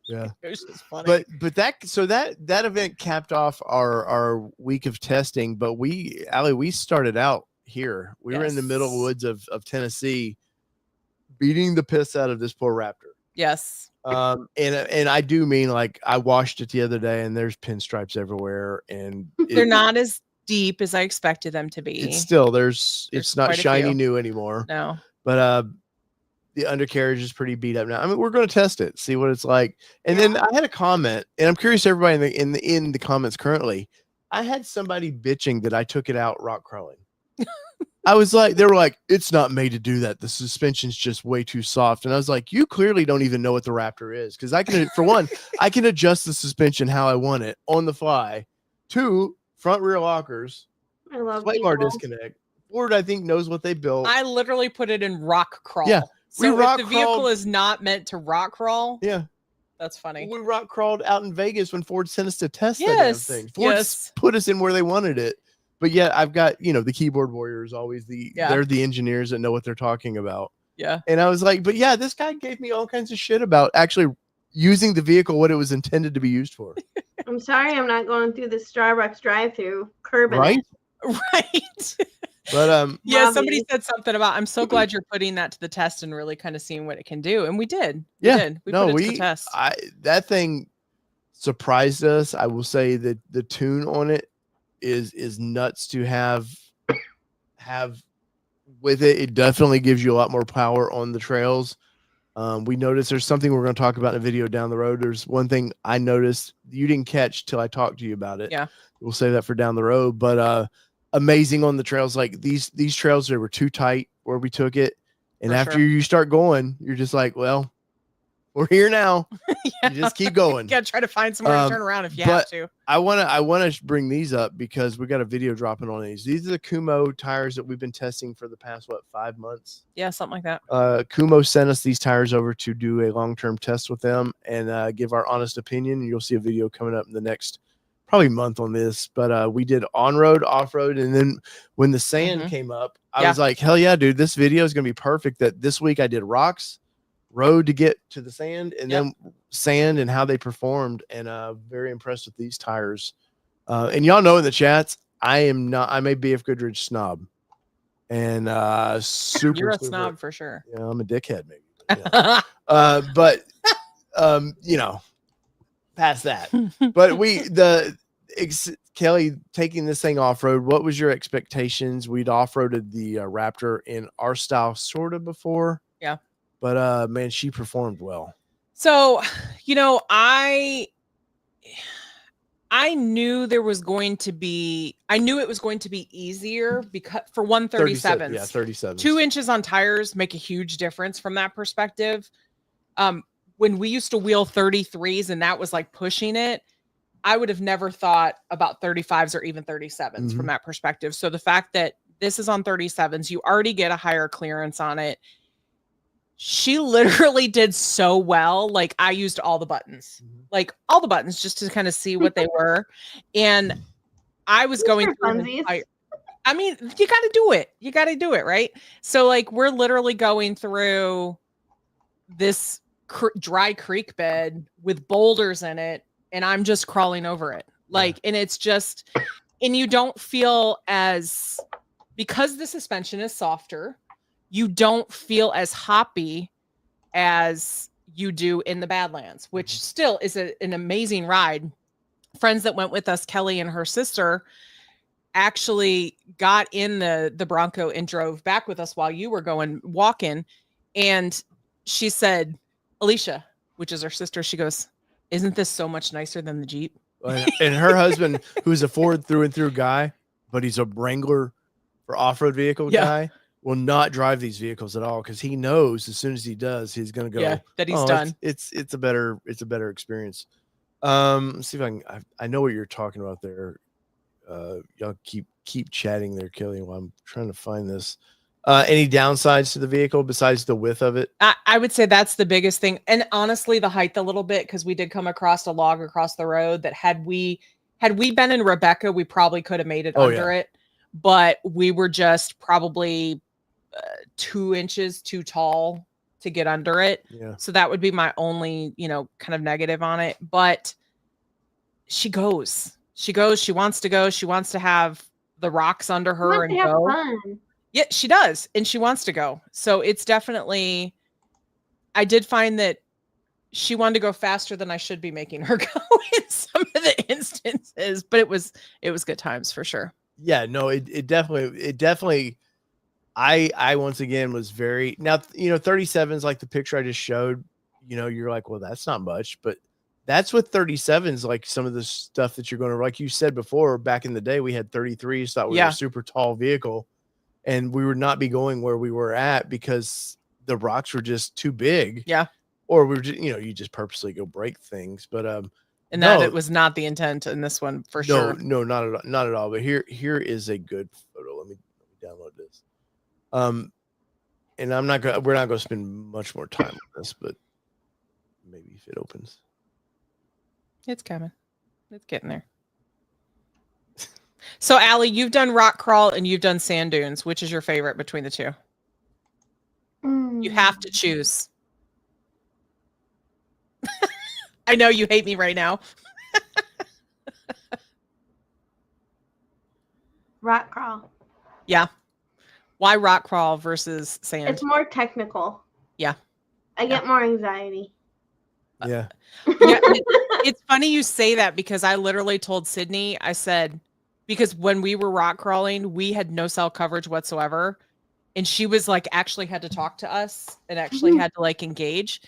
Yeah. It was just funny. But that event capped off our week of testing. But Allie, we started out here. We were in the middle Yes. woods of Tennessee, beating the piss out of this poor Raptor. Yes. And I do mean, like, I washed it the other day and there's pinstripes everywhere, and They're not as deep as I expected them to be. it's still it's not quite a shiny few. new anymore. No. But the undercarriage is pretty beat up now. I mean, we're going to test it, see what it's like. And then I had a comment, and I'm curious, everybody in the comments currently, I had somebody bitching that I took it out rock crawling. I was like, they were like, it's not made to do that. The suspension's just way too soft. And I was like, you clearly don't even know what the Raptor is. Because I can, for one, I can adjust the suspension how I want it on the fly. 2, front rear lockers, I love sway bar people. disconnect. Ford, I think, knows what they built. I literally put it in rock crawl. Yeah, we So rock if the vehicle crawled- is not meant to rock crawl, Yeah. that's funny. We rock crawled out in Vegas when Ford sent us to test that damn Yes, thing. Ford yes. put us in where they wanted it. But yet I've got, the keyboard warriors, always they're the engineers that know what they're talking about. Yeah. And I was like, but yeah, this guy gave me all kinds of shit about actually using the vehicle, what it was intended to be used for. I'm sorry I'm not going through the Starbucks drive-through curbing Right? it. Right. But Yeah, Mommy. somebody said something about, I'm so glad you're putting that to the test and really kind of seeing what it can do. And we did. We Yeah. did. We no, put it to the test. that thing surprised us. I will say that the tune on it is nuts to have with it. It definitely gives you a lot more power on the trails. We noticed there's something we're going to talk about in a video down the road. There's one thing I noticed you didn't catch till I talked to you about it. Yeah. We'll save that for down the road, but amazing on the trails. Like these trails, they were too tight where we took it. And For after sure. you start going, you're just like, well, we're here now. Yeah. You just keep going. You gotta try to find somewhere to turn around if you have to. I wanna bring these up because we got a video dropping on these. These are the Kumo tires that we've been testing for the past 5 months. Yeah, something like that. Kumo sent us these tires over to do a long-term test with them and give our honest opinion. And you'll see a video coming up in the next probably month on this. But we did on-road, off-road, and then when the sand came up, I was like, hell yeah, dude, this video is gonna be perfect. That this week I did rocks, road to get to the sand, and then sand and how they performed. And very impressed with these tires. And y'all know in the chats, I'm a BF Goodrich snob. And super You're a snob for sure. Yeah, I'm a dickhead, maybe. Yeah. But you know, past that. But Kelly taking this thing off-road, what was your expectations? We'd off-roaded the Raptor in our style sort of before. Yeah. But man, she performed well. So, you know, I knew it was going to be easier because for 137s. Yeah, 37. 2 inches on tires make a huge difference from that perspective. When we used to wheel 33s and that was like pushing it, I would have never thought about 35s or even 37s from that perspective. So the fact that this is on 37s, you already get a higher clearance on it. She literally did so well. Like I used all the buttons, just to kind of see what they were. And I was going through, I mean, you got to do it. You got to do it. Right. So like, we're literally going through this dry creek bed with boulders in it. And I'm just crawling over it. Like, and it's just, and you don't feel as, because the suspension is softer, you don't feel as hoppy as you do in the Badlands, which still is an amazing ride. Friends that went with us, Kelly and her sister, actually got in the Bronco and drove back with us while you were going walking. And she said, Alicia, which is her sister, she goes, isn't this so much nicer than the Jeep? And her husband, who's a Ford through and through guy, but he's a Wrangler for off-road vehicle guy, will not drive these vehicles at all because he knows as soon as he does, he's going to go. That he's done. It's a better experience. Let's see if I know what you're talking about there. Y'all keep chatting there, Kelly, while I'm trying to find this. Any downsides to the vehicle besides the width of it? I would say that's the biggest thing. And honestly, the height a little bit, because we did come across a log across the road that had we been in Rebecca, we probably could have made it under it. But we were just probably 2 inches too tall to get under it. Yeah. So that would be my only, kind of negative on it. But she goes, she wants to go. She wants to have the rocks under her and go. Fun. Yeah, she does. And she wants to go. So it's definitely, I did find that she wanted to go faster than I should be making her go in some of the instances, but it was good times for sure. Yeah, no, it definitely, I once again was very, now, 37s, like the picture I just showed, you're like, well, that's not much, but that's with 37s, like some of the stuff that you're going to, like you said before, back in the day, we had 33s, thought we were a super tall vehicle. And we would not be going where we were at because the rocks were just too big. Yeah. Or we were just, you just purposely go break things. But and that it was not the intent in this one for sure. No, not at all. Not at all. But here is a good photo. Let me download this. And we're not gonna spend much more time on this, but maybe if it opens. It's coming. It's getting there. So, Allie, you've done rock crawl and you've done sand dunes. Which is your favorite between the two? You have to choose. I know you hate me right now. Rock crawl. Yeah. Why rock crawl versus sand? It's more technical. Yeah. I get more anxiety. Yeah. It's funny you say that because I literally told Sydney, I said, because when we were rock crawling, we had no cell coverage whatsoever. and she was like actually had to talk to us and actually had to like engage.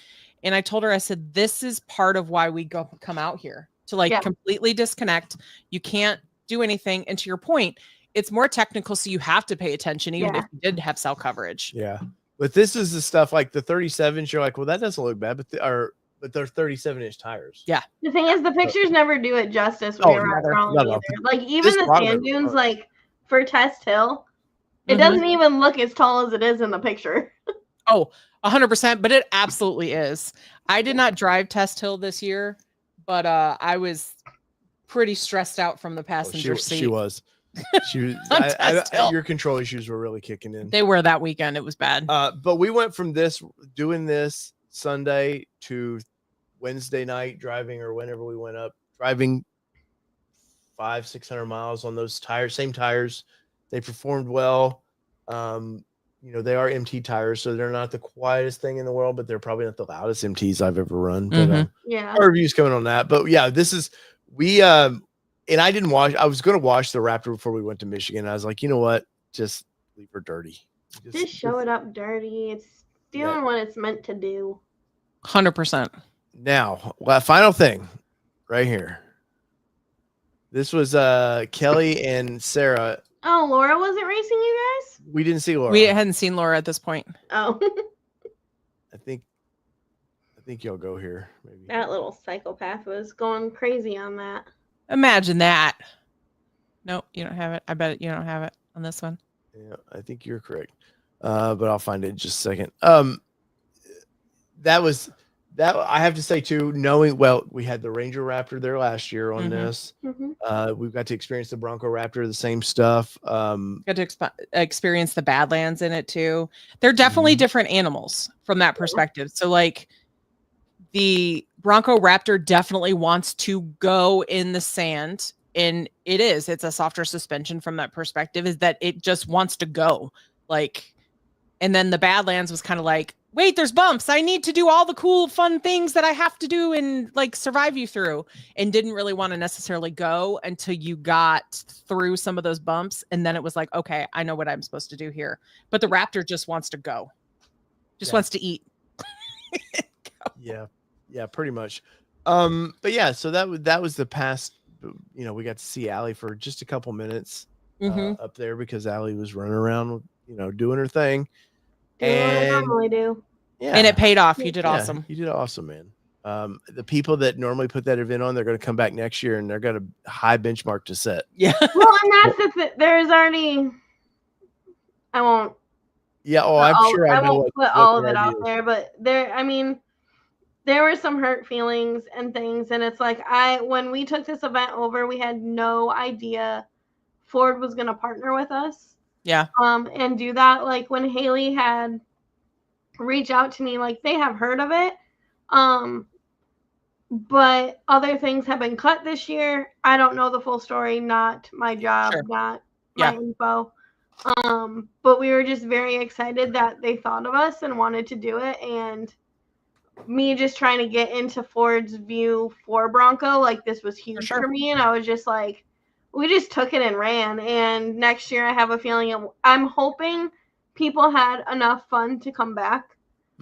And I told her, I said, this is part of why we come out here to like completely disconnect. You can't do anything. And to your point, it's more technical, so you have to pay attention, even if you did have cell coverage. Yeah. But this is the stuff like the 37s. You're like, well, that doesn't look bad, but they're 37-inch tires. Yeah. The thing is, the pictures never do it justice when you're crawling either. Like even the sand dunes, like for Test Hill, it doesn't even look as tall as it is in the picture. Oh, 100%, but it absolutely is. I did not drive Test Hill this year, but I was pretty stressed out from the passenger seat. She was. Your control issues were really kicking in. They were that weekend. It was bad. But we went from doing this Sunday to Wednesday night driving, or whenever we went up, driving 500-600 miles on those tires, same tires. They performed well. They are MT tires, so they're not the quietest thing in the world, but they're probably not the loudest MTs I've ever run. But our review's coming on that. But yeah, and I didn't wash. I was going to wash the Raptor before we went to Michigan. I was like, you know what? Just leave her dirty. Just show it up dirty. It's doing what it's meant to do. 100%. Now, final thing right here. This was Kelly and Sarah. Oh, Laura wasn't racing you guys? We didn't see Laura. We hadn't seen Laura at this point. Oh. I think you'll go here. Maybe. That little psychopath was going crazy on that. Imagine that. Nope, you don't have it. I bet you don't have it on this one. Yeah, I think you're correct. But I'll find it in just a second. That I have to say too, we had the Ranger Raptor there last year on this. We've got to experience the Bronco Raptor, the same stuff. Got to experience the Badlands in it too. They're definitely different animals from that perspective. So like the Bronco Raptor definitely wants to go in the sand, and it's a softer suspension from that perspective, is that it just wants to go. Like, and then the Badlands was kind of like, wait, there's bumps. I need to do all the cool, fun things that I have to do and like survive you through, and didn't really want to necessarily go until you got through some of those bumps. And then it was like, okay, I know what I'm supposed to do here. But the Raptor just wants to go, wants to eat. Yeah, pretty much. But yeah, so that was the past, we got to see Allie for just a couple minutes up there because Allie was running around, doing her thing. Doing what I normally do. Yeah. And it paid off. You did awesome. You did awesome, man. The people that normally put that event on, they're going to come back next year and they're got a high benchmark to set. Yeah. Well, and that's the thing. There's already, I won't. Yeah. Oh, I'm sure I won't put all of it out there, but there were some hurt feelings and things. And it's like, when we took this event over, we had no idea Ford was going to partner with us. Yeah. And do that. Like when Haley had reached out to me, like they have heard of it. But other things have been cut this year. I don't know the full story, not my job, not my info. But we were just very excited that they thought of us and wanted to do it. And me just trying to get into Ford's view for Bronco, like this was huge for me. And I was just like, we just took it and ran. And next year I have a feeling, I'm hoping people had enough fun to come back.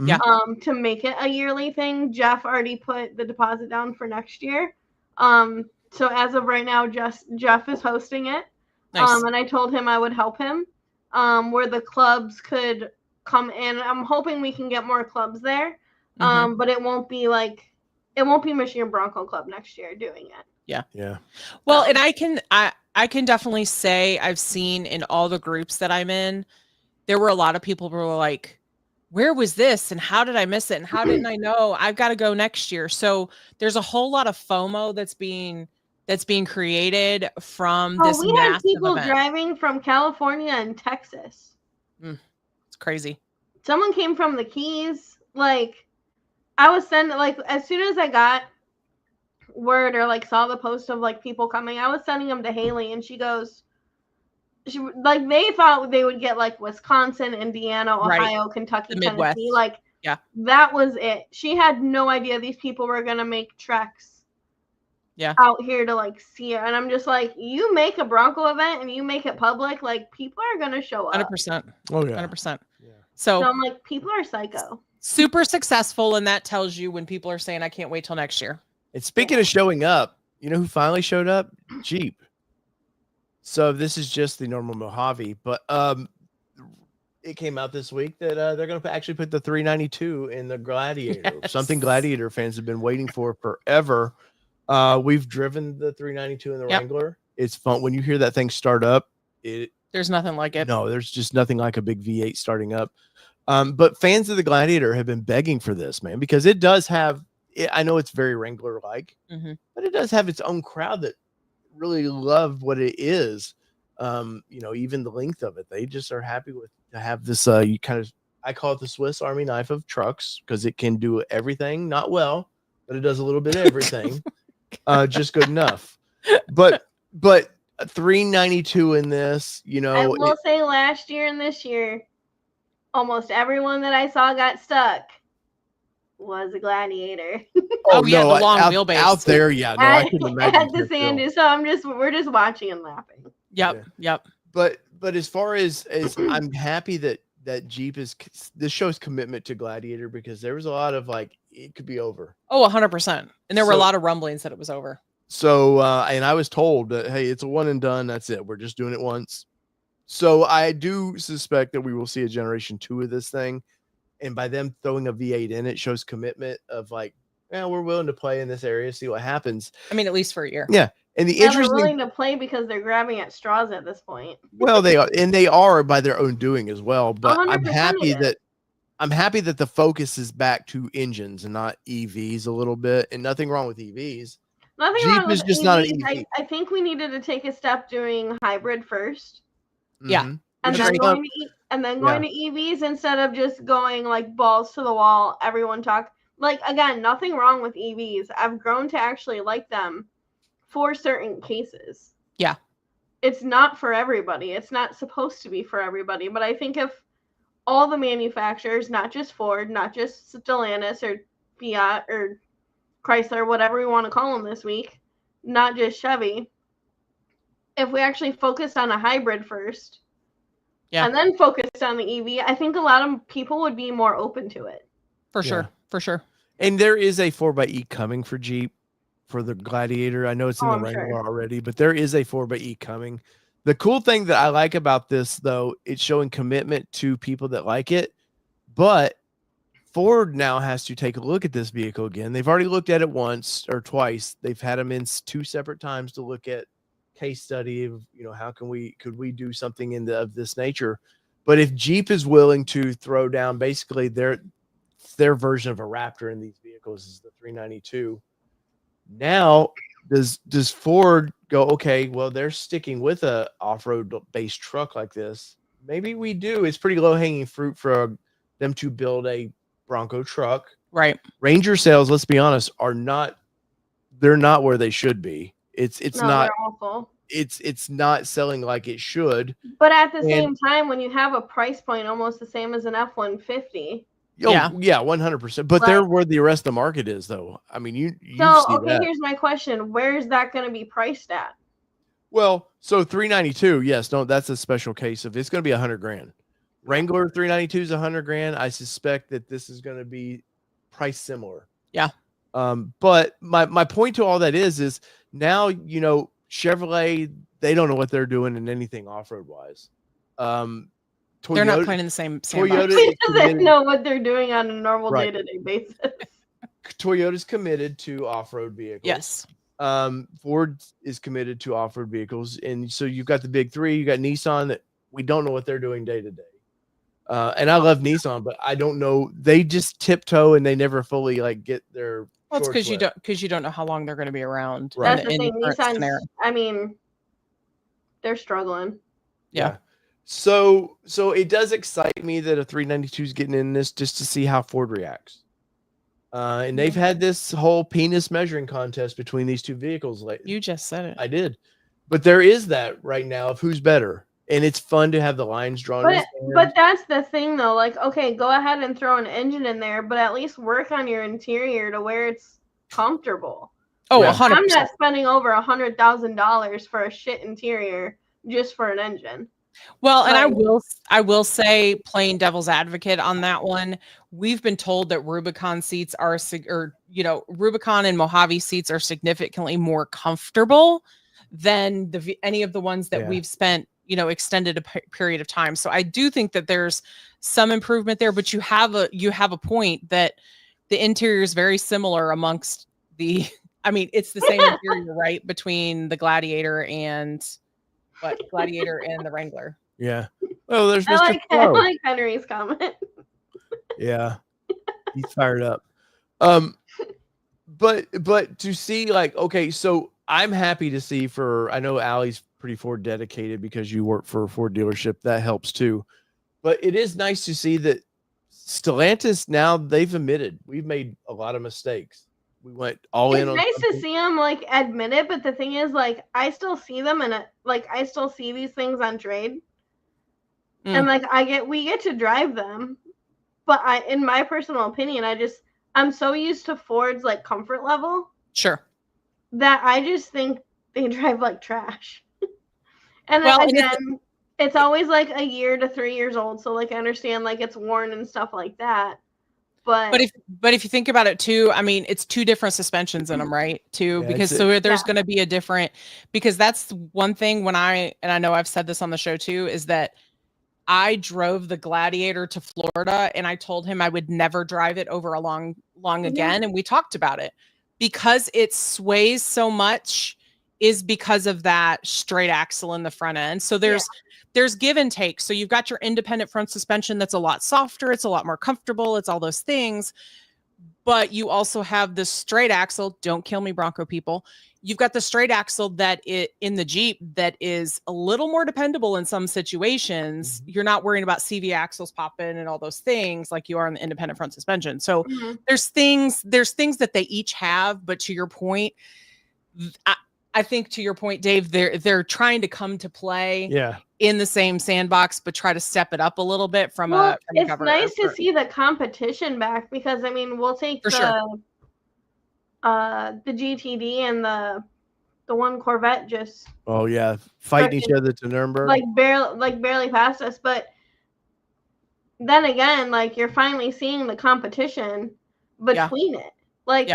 Yeah. To make it a yearly thing. Jeff already put the deposit down for next year. So as of right now, Jeff is hosting it. Nice. And I told him I would help him. Where the clubs could come in. I'm hoping we can get more clubs there. But it won't be Michigan Bronco Club next year doing it. Yeah. Well, and I can definitely say I've seen in all the groups that I'm in, there were a lot of people who were like, where was this? And how did I miss it? And how didn't I know? I've got to go next year. So there's a whole lot of FOMO that's being created from this massive event. We had people driving from California and Texas. It's crazy. Someone came from the Keys. Like, I was sending, like, as soon as I got word or like saw the post of like people coming, I was sending them to Haley, and they thought they would get like Wisconsin, Indiana, Ohio, Kentucky, Tennessee. Like, that was it. She had no idea these people were gonna make treks out here to like see it. And I'm just like, you make a Bronco event and you make it public, like people are gonna show up. 100%. Oh yeah. 100%. Yeah. So I'm like, people are psycho. Super successful, and that tells you when people are saying, I can't wait till next year. And speaking of showing up, you know who finally showed up? Jeep. So this is just the normal Mojave, but it came out this week that they're going to actually put the 392 in the Gladiator. Yes. Something Gladiator fans have been waiting for forever. We've driven the 392 in the Wrangler. It's fun when you hear that thing start up. There's nothing like it. No, there's just nothing like a big V8 starting up. But fans of the Gladiator have been begging for this, man, because it does have. I know it's very Wrangler-like, but it does have its own crowd that really love what it is. Even the length of it, they just are happy to have this. I call it the Swiss Army knife of trucks because it can do everything, not well, but it does a little bit of everything, just good enough. But a 392 in this, I will say last year and this year, almost everyone that I saw got stuck was a Gladiator. Oh yeah, the long wheelbase out there. Yeah, no, I couldn't imagine at the Sandy. So we're just watching and laughing. Yep. But as far as I'm happy that Jeep this shows commitment to Gladiator, because there was a lot of like it could be over. Oh, 100%. And there were a lot of rumblings that it was over. So and I was told that, hey, it's a one and done. That's it. We're just doing it once. So I do suspect that we will see a generation 2 of this thing. And by them throwing a V8 in, it shows commitment of like, yeah, we're willing to play in this area, see what happens. I mean, at least for a year. Yeah. And they're willing to play because they're grabbing at straws at this point. Well, they are by their own doing as well. But I'm happy that the focus is back to engines and not EVs a little bit. And nothing wrong with EVs. Nothing Jeep wrong with is just EVs. not an EV. I think we needed to take a step doing hybrid first. Yeah. And then going to EVs instead of just going like balls to the wall. Everyone talk like, again, nothing wrong with EVs. I've grown to actually like them for certain cases. Yeah. It's not for everybody. It's not supposed to be for everybody. But I think if all the manufacturers, not just Ford, not just Stellantis or Fiat or Chrysler, whatever we want to call them this week, not just Chevy, if we actually focused on a hybrid first, and then focused on the EV, I think a lot of people would be more open to it. For sure. And there is a 4xe coming for Jeep for the Gladiator. I know it's in the Wrangler already, but there is a 4xe coming. The cool thing that I like about this, though, it's showing commitment to people that like it, but Ford now has to take a look at this vehicle again. They've already looked at it once or twice. They've had them in 2 separate times to look at case study of, how could we do something of this nature. But if Jeep is willing to throw down basically their version of a Raptor in these vehicles is the 392, now does Ford go, okay, well, they're sticking with a off-road based truck like this, maybe we do. It's pretty low-hanging fruit for them to build a Bronco truck. Right. Ranger sales, let's be honest, they're not where they should be. It's not awful. It's not selling like it should. But at the same time, when you have a price point almost the same as an F-150. Yeah, 100%. But they're where the rest of the market is, though. I mean, you so see okay, that. Here's my question: where is that going to be priced at? Well, so 392, yes, no, that's a special case of it's going to be $100,000. Wrangler 392 is $100,000. I suspect that this is going to be priced similar. Yeah. But my point to all that is now, Chevrolet, they don't know what they're doing in anything off-road wise. They're not playing in the same Toyota doesn't know what they're doing on a normal day-to-day basis. Toyota's committed to off-road vehicles. Yes. Ford is committed to off-road vehicles. And so you've got the big three. You got Nissan that we don't know what they're doing day to day. And I love Nissan, but I don't know. They just tiptoe and they never fully get their. Well, it's because you don't know how long they're going to be around. Right. That's the thing. Nissan, I mean, they're struggling. Yeah. So it does excite me that a 392 is getting in this just to see how Ford reacts. And they've had this whole penis measuring contest between these two vehicles lately. You just said it. I did. But there is that right now of who's better. And it's fun to have the lines drawn. But that's the thing, though. Okay, go ahead and throw an engine in there, but at least work on your interior to where it's comfortable. Oh, Yeah. 100%. I'm not spending over $100,000 for a shit interior just for an engine. Well, and Like- I will say, playing devil's advocate on that one, we've been told that Rubicon seats are, Rubicon and Mojave seats are significantly more comfortable than any of the ones that Yeah. we've spent, extended a period of time. So I do think that there's some improvement there, but you have a point that the interior is very similar amongst the. I mean, it's the same interior, right, between the Gladiator and the Wrangler. Yeah. Oh, there's I Mr. I Flo. like Henry's comment. Yeah. He's fired up. But to see, like, okay, so I'm happy to see I know Allie's pretty Ford dedicated because you work for a Ford dealership. That helps too. But it is nice to see that Stellantis, now they've admitted we've made a lot of mistakes. We went all in It's on nice to something. see them like admit it, but the thing is, like, I still see them and like I still see these things on trade, and like we get to drive them, but in my personal opinion, I'm so used to Ford's like comfort level, Sure, that I just think they drive like trash. And well, again, it's always like a year to 3 years old, so like I understand like it's worn and stuff like that. But if you think about it too, I mean, it's two different suspensions in them, right? Yeah, Because there's going to be a different, because that's one thing and I know I've said this on the show too, is that I drove the Gladiator to Florida and I told him I would never drive it over a long again. And we talked about it because it sways so much is because of that straight axle in the front end. So there's give and take. So you've got your independent front suspension that's a lot softer. It's a lot more comfortable. It's all those things. But you also have the straight axle. Don't kill me, Bronco people. You've got the straight axle in the Jeep that is a little more dependable in some situations. You're not worrying about CV axles popping and all those things like you are in the independent front suspension. So there's things that they each have. But to your point, I think to your point, Dave, they're trying to come to play in the same sandbox, but try to step it up a little bit it's nice to see the competition back, because I mean, we'll take the GTD and the one Corvette just fighting each other to Nuremberg, like barely past us. But then again, like, you're finally seeing the competition between it. Like,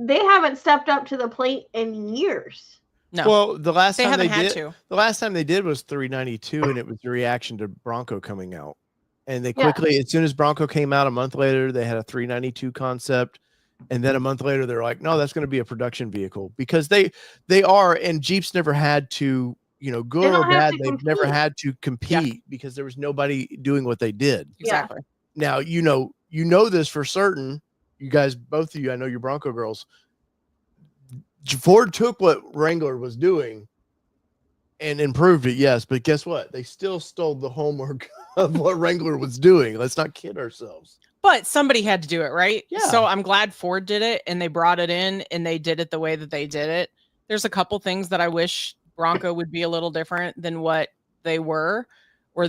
they haven't stepped up to the plate in years. No. Well, the last time they did was 392, and it was the reaction to Bronco coming out. And they quickly, as soon as Bronco came out a month later, they had a 392 concept. And then a month later, they're like, no, that's going to be a production vehicle, because they are, and Jeep's never had to, good or bad, they've never had to compete because there was nobody doing what they did. Exactly. Now, you know this for certain. You guys, both of you, I know you're Bronco girls. Ford took what Wrangler was doing and improved it, yes, but guess what? They still stole the homework of what Wrangler was doing. Let's not kid ourselves. But somebody had to do it, right? Yeah. So I'm glad Ford did it, and they brought it in, and they did it the way that they did it. There's a couple things that I wish Bronco would be a little different than what they were. Or,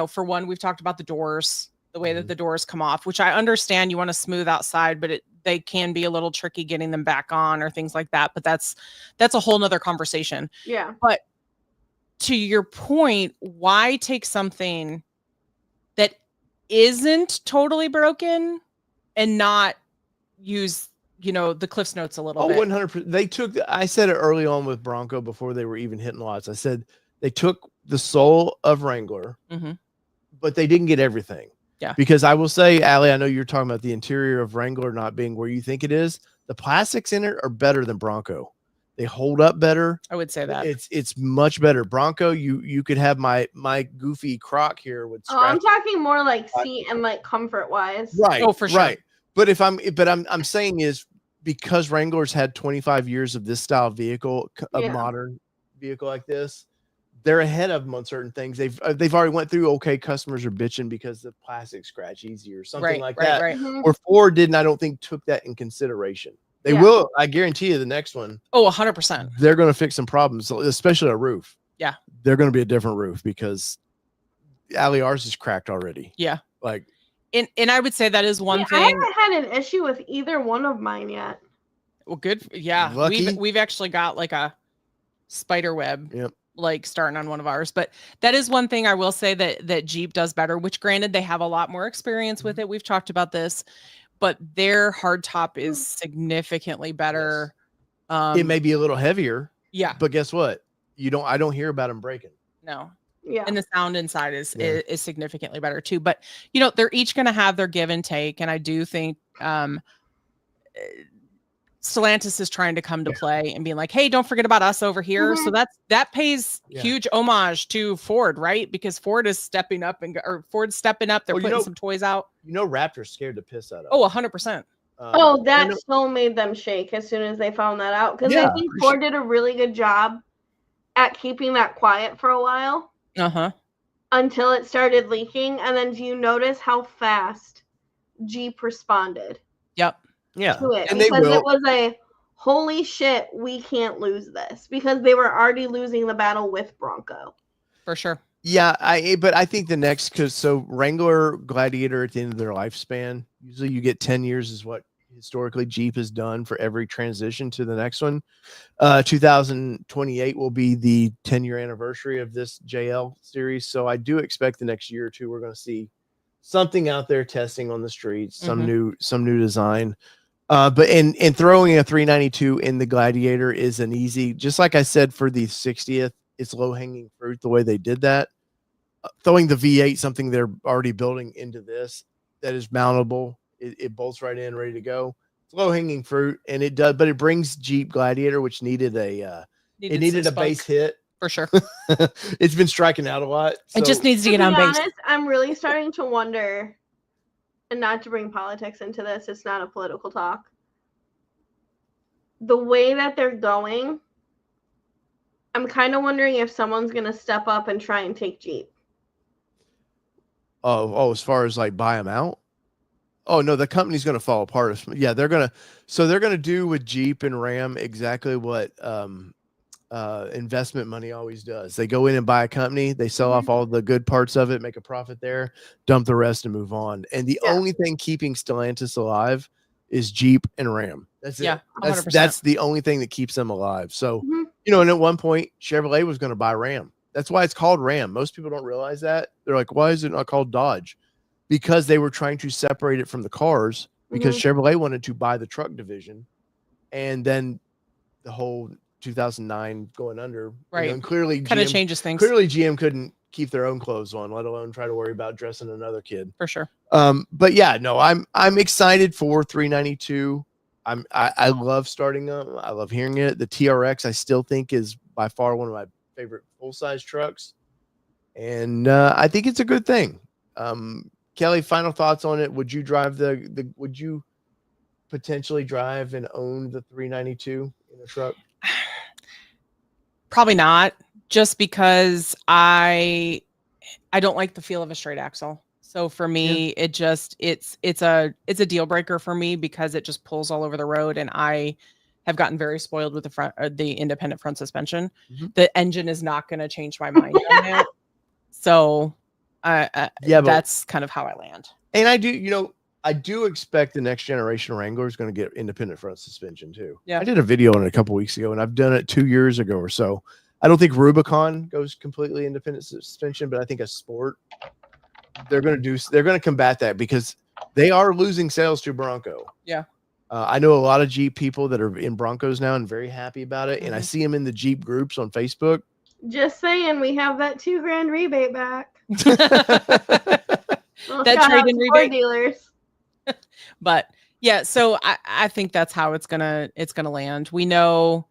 for one, we've talked about the doors, the way that the doors come off, which I understand you want to smooth outside, but they can be a little tricky getting them back on or things like that. But that's a whole nother conversation. Yeah. But to your point, why take something that isn't totally broken and not use, the Cliff's Notes a little bit? 100%. I said it early on with Bronco before they were even hitting lots. I said they took the soul of Wrangler, but they didn't get everything. Yeah. Because I will say, Allie, I know you're talking about the interior of Wrangler not being where you think it is. The plastics in it are better than Bronco. They hold up better. I would say that it's much better. Bronco, you could have my goofy croc here with scratch. I'm talking more like seat and like comfort wise. Right. Oh, for sure. Right. But I'm saying is, because Wranglers had 25 years of this style vehicle, a modern vehicle like this, they're ahead of them on certain things. They've already went through. Okay, customers are bitching because the plastic scratch easier, something like that. Right. Or Ford didn't, I don't think, took that in consideration. They will. I guarantee you, the next one. Oh, 100%. They're going to fix some problems, especially a roof. Yeah. They're going to be a different roof because Allie, ours is cracked already. Yeah. Like, and I would say that is one thing. I haven't had an issue with either one of mine yet. Well, good. Yeah, Lucky. we've actually got like a spider web. Yep. Like starting on one of ours, but that is one thing I will say that Jeep does better, which granted they have a lot more experience with it. We've talked about this, but their hardtop is significantly better. It may be a little heavier. Yeah. But guess what? I don't hear about them breaking. No. Yeah. And the sound inside is significantly better too. But you know, they're each gonna have their give and take. And I do think Stellantis is trying to come to play and being like, hey, don't forget about us over here. So that pays huge homage to Ford, right? Because Ford is stepping up Ford's stepping up. They're putting some toys out. You know, Raptor's scared to piss out of. Oh, 100%. That so made them shake as soon as they found that out. Because I think Ford did a really good job at keeping that quiet for a while. Until it started leaking. And then do you notice how fast Jeep responded? Yep. Yeah, to it, and because it was a holy shit, we can't lose this, because they were already losing the battle with Bronco. For sure. Yeah, but I think the next, so Wrangler, Gladiator at the end of their lifespan, usually you get 10 years is what historically Jeep has done for every transition to the next one. 2028 will be the 10-year anniversary of this JL series, so I do expect the next year or two we're going to see something out there testing on the streets, some new design. But in throwing a 392 in the Gladiator is an easy, just like I said for the 60th, it's low hanging fruit the way they did that. Throwing the V8, something they're already building into this that is mountable, it bolts right in, ready to go. It's low hanging fruit, and it does, but it brings Jeep Gladiator, which needed a base hit for sure. It's been striking out a lot. So. It just needs to get on base. I'm really starting to wonder. And not to bring politics into this, it's not a political talk. The way that they're going, I'm kind of wondering if someone's going to step up and try and take Jeep. Oh, as far as like buy them out? Oh, no, the company's going to fall apart. Yeah, they're going to do with Jeep and Ram exactly what investment money always does. They go in and buy a company, they sell off all the good parts of it, make a profit there, dump the rest and move on. And the only thing keeping Stellantis alive is Jeep and Ram. That's it. That's the only thing that keeps them alive. So, you know, and at one point Chevrolet was going to buy Ram. That's why it's called Ram. Most people don't realize that. They're like, why is it not called Dodge? Because they were trying to separate it from the cars, because Chevrolet wanted to buy the truck division, and then the whole 2009 going under, right? You know, and clearly kind of changes things. Clearly, GM couldn't keep their own clothes on, let alone try to worry about dressing another kid. For sure. But yeah, no, I'm excited for 392. I love starting them. I love hearing it. The TRX I still think is by far one of my favorite full size trucks, and I think it's a good thing. Kelly, final thoughts on it? Would you drive would you potentially drive and own the 392 in a truck? Probably not, just because I don't like the feel of a straight axle. So for me, it's a deal breaker for me, because it just pulls all over the road, and I have gotten very spoiled with the independent front suspension. The engine is not going to change my mind on that. So that's kind of how I land. And I do expect the next generation Wrangler is going to get independent front suspension too. Yeah. I did a video on it a couple weeks ago, and I've done it 2 years ago or so. I don't think Rubicon goes completely independent suspension, but I think a Sport, they're going to combat that, because they are losing sales to Bronco. Yeah. I know a lot of Jeep people that are in Broncos now and very happy about it. And I see them in the Jeep groups on Facebook. Just saying, we have that $2,000 rebate back. Well, that trade-in rebate dealers. But yeah, so I think that's how it's gonna land. We know,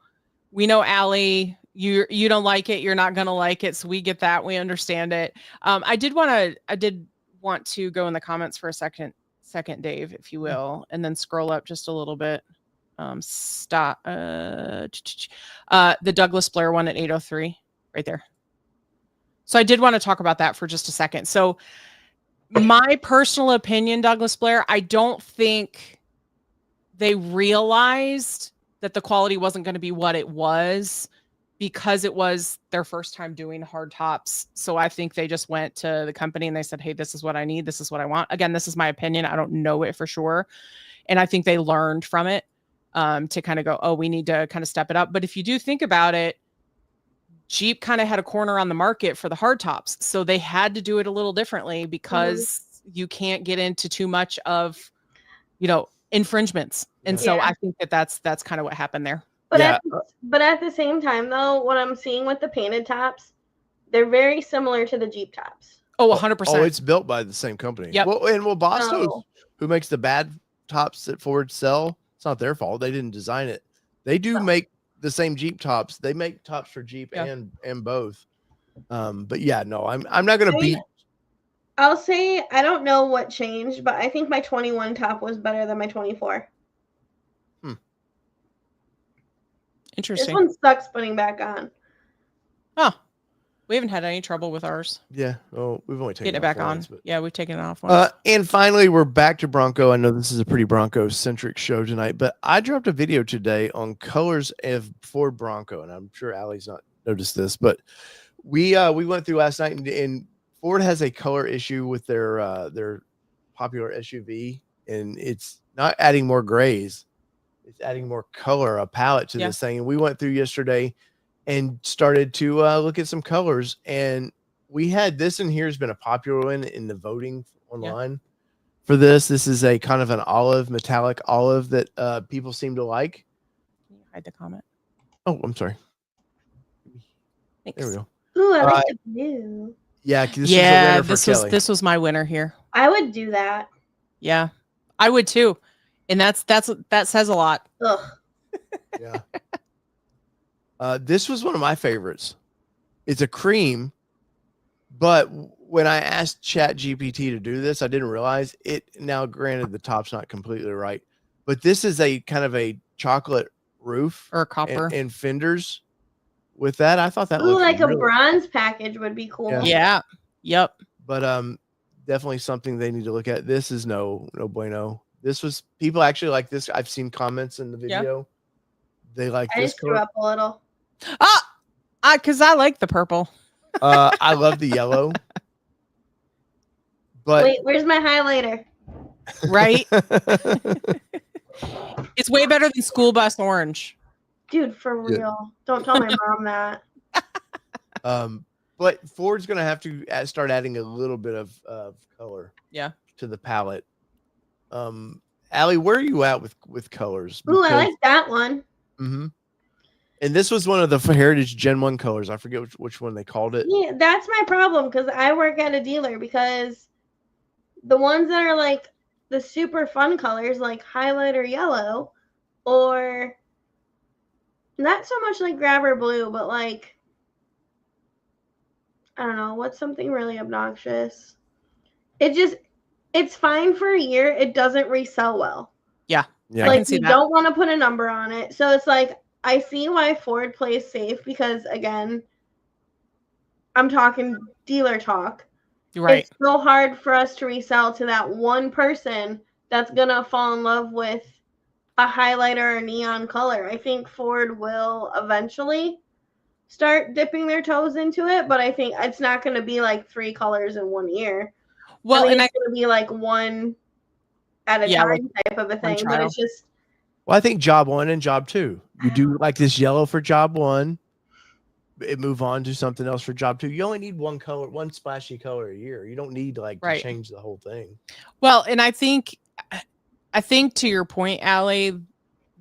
Allie, you don't like it, you're not gonna like it, so we get that, we understand it. I did want to go in the comments for a second, Dave, if you will, and then scroll up just a little bit. Stop. The Douglas Blair one at 803, right there. So I did want to talk about that for just a second. So my personal opinion, Douglas Blair, I don't think they realized that the quality wasn't going to be what it was, because it was their first time doing hard tops. So I think they just went to the company and they said, hey, this is what I need. This is what I want. Again, this is my opinion. I don't know it for sure. And I think they learned from it. to kind of go, oh, we need to kind of step it up. But if you do think about it, Jeep kind of had a corner on the market for the hardtops. So they had to do it a little differently because you can't get into too much of, infringements. And so I think that's kind of what happened there. But at the same time, though, what I'm seeing with the painted tops, they're very similar to the Jeep tops. Oh, 100%. Oh, it's built by the same company. Yep. Well, Boston, who makes the bad tops that Ford sell, it's not their fault. They didn't design it. They do make the same Jeep tops. They make tops for Jeep and both. But yeah, no, I'm not gonna beat. I'll say I don't know what changed, but I think my 21 top was better than my 24. Interesting. This one sucks putting back on. Oh, we haven't had any trouble with ours. Yeah. Oh, we've only taken getting it back on. But... Yeah, we've taken it off once. And finally, we're back to Bronco. I know this is a pretty Bronco-centric show tonight, but I dropped a video today on colors of Ford Bronco, and I'm sure Allie's not noticed this, but we went through last night, and Ford has a color issue with their popular SUV, and it's not adding more grays. It's adding more color, a palette to this thing. And we went through yesterday and started to look at some colors. And we had this in here has been a popular one in the voting online for this. This is a kind of an olive, metallic olive that people seem to like. Can you hide the comment? Oh, I'm sorry. Thanks. There we go. Ooh, I like the blue. Yeah, this was my winner here. I would do that. Yeah, I would too. And that says a lot. Ugh. Yeah. This was one of my favorites. It's a cream, but when I asked ChatGPT to do this, I didn't realize it. Now, granted, the top's not completely right, but this is a kind of a chocolate roof or copper and fenders. With that, I thought that looked like really... a bronze package would be cool. Yeah. Yep. But definitely something they need to look at. This is no bueno. This was people actually like this. I've seen comments in the video. They like I this. just threw up a little. Because I like the purple. I love the yellow. But wait, where's my highlighter? Right. It's way better than school bus orange. Dude, for real. Yeah. Don't tell my mom that. But Ford's going to have to start adding a little bit of color to the palette. Allie, where are you at with colors? Ooh, I like that one. Mm-hmm. And this was one of the Heritage Gen 1 colors. I forget which one they called it. Yeah, that's my problem because I work at a dealer because the ones that are like the super fun colors like highlighter yellow or not so much like grabber blue, but like, I don't know, what's something really obnoxious? It's fine for a year. It doesn't resell well. Yeah. Like you don't want to put a number on it. So it's like, I see why Ford plays safe because again, I'm talking dealer talk. Right. It's so hard for us to resell to that one person that's going to fall in love with a highlighter or neon color. I think Ford will eventually start dipping their toes into it, but I think it's not going to be like 3 colors in 1 year. Well, it's going to be like one at a time type of a thing, but it's just. Well, I think job 1 and job 2. You do like this yellow for job 1. It move on to something else for job 2. You only need one color, one splashy color a year. You don't need to to change the whole thing. Well, and I think to your point, Allie,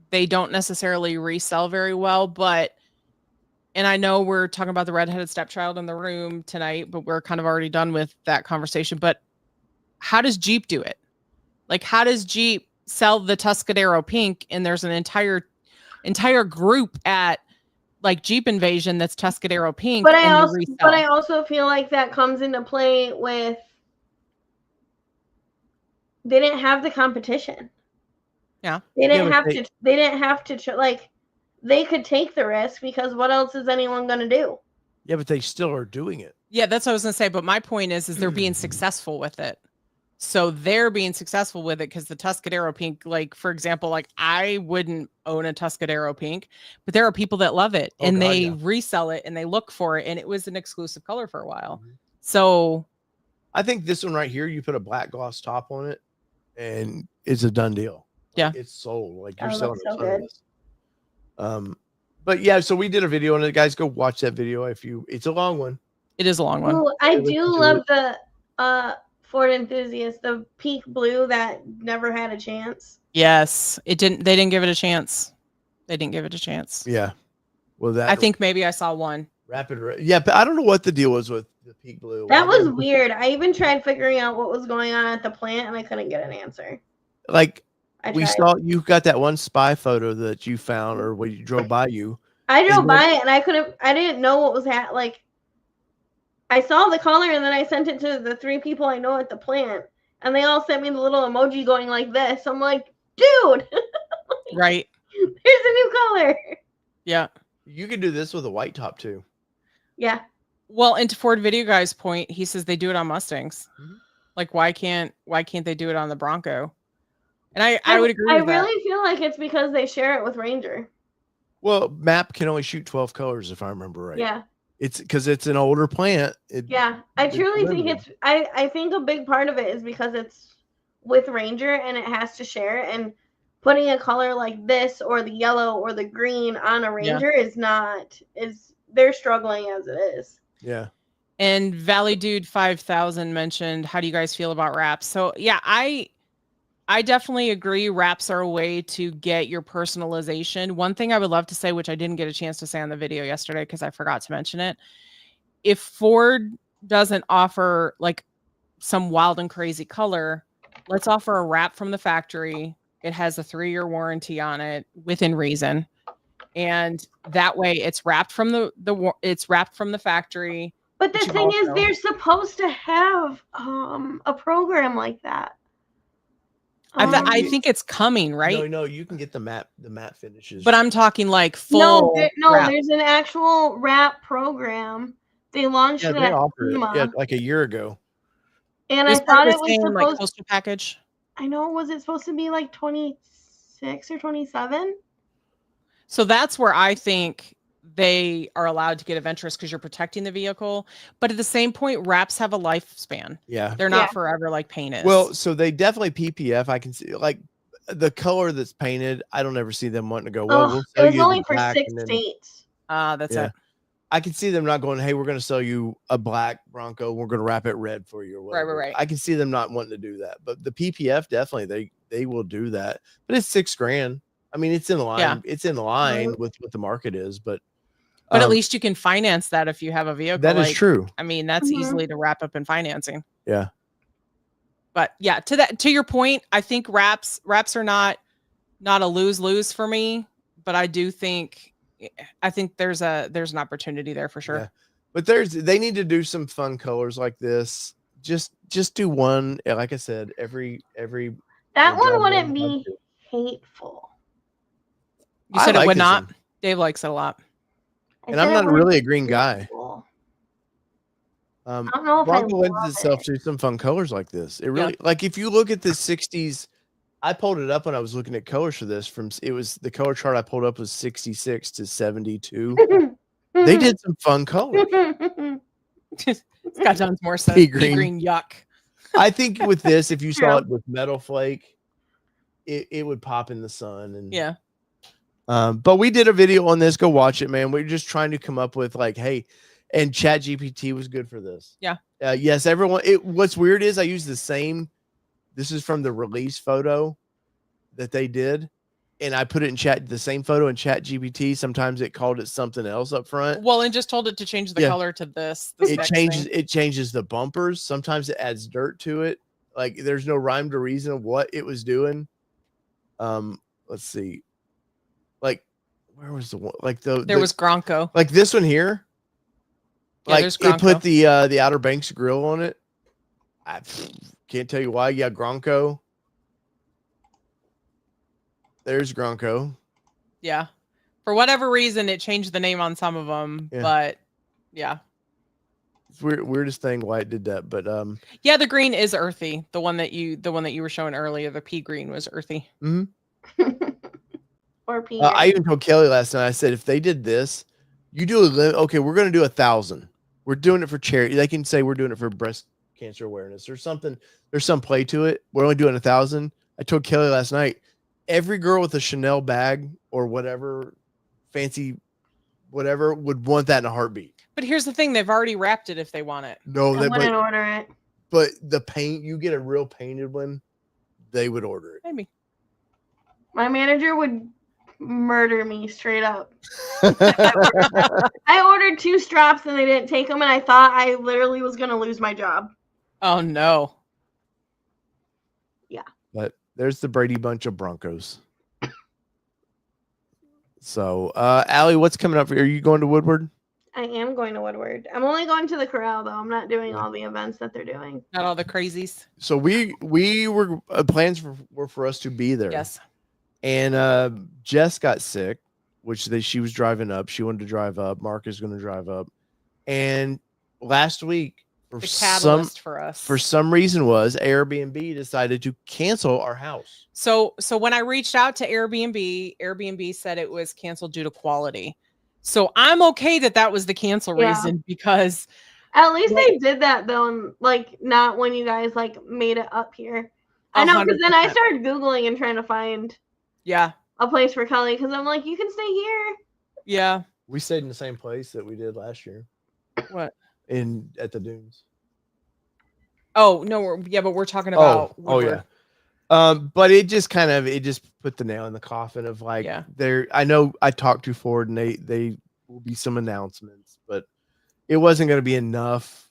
they don't necessarily resell very well, but, and I know we're talking about the redheaded stepchild in the room tonight, but we're kind of already done with that conversation. But how does Jeep do it? Like, how does Jeep sell the Tuscadero pink? And there's an entire group at like Jeep Invasion that's Tuscadero pink. But I also feel like that comes into play with they didn't have the competition. Yeah. They didn't have to like they could take the risk because what else is anyone going to do? Yeah, but they still are doing it. Yeah, that's what I was going to say. But my point is they're being successful with it. So they're being successful with it because the Tuscadero pink, like, for example, like I wouldn't own a Tuscadero pink, but there are people that love it and they resell it and they look for it. And it was an exclusive color for a while. Mm-hmm. So I think this one right here, you put a black gloss top on it and it's a done deal. Yeah. It's sold. Like you're Oh, selling that's a so ton of good. this. But yeah, so we did a video on it. Guys, go watch that video it's a long one. It is a long one. Ooh, I Listen do to love the Ford Enthusiast, the Peak Blue that never had a chance. Yes, they didn't give it a chance. They didn't give it a chance. Yeah. Well, I think maybe I saw one. yeah, but I don't know what the deal was with the Peak Blue. That was weird. I even tried figuring out what was going on at the plant, and I couldn't get an answer. Like I we tried. saw you got that one spy photo that you found, or when you drove by you. I drove by it, and I didn't know what was like. I saw the color, and then I sent it to the 3 people I know at the plant, and they all sent me the little emoji going like this. I'm like, dude, Right. there's a new color. Yeah. You could do this with a white top too. Yeah. Well, and to Ford Video Guy's point, he says they do it on Mustangs. Mm-hmm. Like, why can't they do it on the Bronco? And I would agree I with that. really feel like it's because they share it with Ranger. Well, MAP can only shoot 12 colors if I remember right. Yeah. It's because it's an older plant. Yeah, I truly think I think a big part of it is because it's with Ranger and it has to share, and putting a color like this or the yellow or the green on a Ranger they're struggling as it is. Yeah. And Valley Dude 5000 mentioned, how do you guys feel about wraps? So yeah, I definitely agree. Wraps are a way to get your personalization. One thing I would love to say, which I didn't get a chance to say on the video yesterday because I forgot to mention it. If Ford doesn't offer like some wild and crazy color, let's offer a wrap from the factory. It has a 3-year warranty on it within reason. And that way it's wrapped from the factory. But the thing is, they're supposed to have a program like that. I think it's coming, right? No, you can get the matte finishes. But I'm talking like full. No, there's an actual wrap program. They launched it they at offered SEMA. it like a year ago. And I thought it was saying, supposed like postal package. I know, was it supposed to be like 26 or 27? So that's where I think they are allowed to get adventurous because you're protecting the vehicle. But at the same point, wraps have a lifespan. Yeah. They're not forever like paint is. Well, so they definitely PPF. I can see like the color that's painted. I don't ever see them wanting to go, well, we'll sell it was you only the for black 6 and then- states. That's it. I can see them not going, hey, we're going to sell you a black Bronco. We're going to wrap it red for you. Or whatever. Right. I can see them not wanting to do that. But the PPF, definitely, they will do that. But it's $6,000. I mean, it's in line. Yeah. It's in line with what the market is. But at least you can finance that if you have a vehicle. That is true. I mean, that's easily to wrap up in financing. Yeah. But yeah, to your point, I think wraps are not a lose for me. But I think there's an opportunity there for sure. Yeah. But they need to do some fun colors like this. Just do one, like I said, every that one wouldn't be hateful. You said it would not. One. Dave likes it a lot. And I'm not really a green guy. I don't know if Bronco lends itself to some fun colors like this. It really like if you look at the 60s. I pulled it up when I was looking at colors for this. It was the color chart I pulled up was 66 to 72. They did some fun colors. Scott John's more so green yuck. I think with this, if you saw it with Metal Flake, it would pop in the sun. And but we did a video on this. Go watch it, man. We're just trying to come up with like, hey, and ChatGPT was good for this. Yeah. Yes, everyone. What's weird is I use the same. This is from the release photo that they did. And I put it in the same photo in ChatGPT. Sometimes it called it something else up front. Well, and just told it to change the color to this. It changes the bumpers. Sometimes it adds dirt to it. Like there's no rhyme or reason of what it was doing. Let's see. Like where was the one? Like there was Bronco. Like this one here. Yeah, like it put the Outer Banks grill on it. I can't tell you why. Yeah, Bronco. There's Bronco. Yeah. For whatever reason, it changed the name on some of them, but yeah. It's weirdest thing why it did that, but yeah, the green is earthy. The one that you were showing earlier, the pea green was earthy. Mm-hmm. Or pea. I even told Kelly last night. I said if they did this, you do a limit. Okay, we're going to do 1,000. We're doing it for charity. They can say we're doing it for breast cancer awareness or something. There's some play to it. We're only doing 1,000. I told Kelly last night, every girl with a Chanel bag or whatever fancy whatever would want that in a heartbeat. But here's the thing: they've already wrapped it if they want it. No, I wouldn't order it. But the paint, you get a real painted one, they would order it. Maybe. My manager would murder me straight up. I ordered 2 straps and they didn't take them, and I thought I literally was going to lose my job. Oh no. Yeah. But there's the Brady Bunch of Broncos. So, Allie, what's coming up? Are you going to Woodward? I am going to Woodward. I'm only going to the corral, though. I'm not doing all the events that they're doing. Not all the crazies. So we were plans were for us to be there. Yes. And Jess got sick, which she was driving up. She wanted to drive up. Mark is going to drive up. And last week, the catalyst for us, for some reason, was Airbnb decided to cancel our house. So when I reached out to Airbnb said it was canceled due to quality. So I'm okay that was the cancel reason, because at least they did that though, and like not when you guys like made it up here. I know, because then I started Googling and trying to find a place for Kelly, because I'm like, you can stay here. Yeah. We stayed in the same place that we did last year. What? At the dunes. Oh no, but we're talking about Woodward. But it just put the nail in the coffin of like I know I talked to Ford and they will be some announcements, but it wasn't going to be enough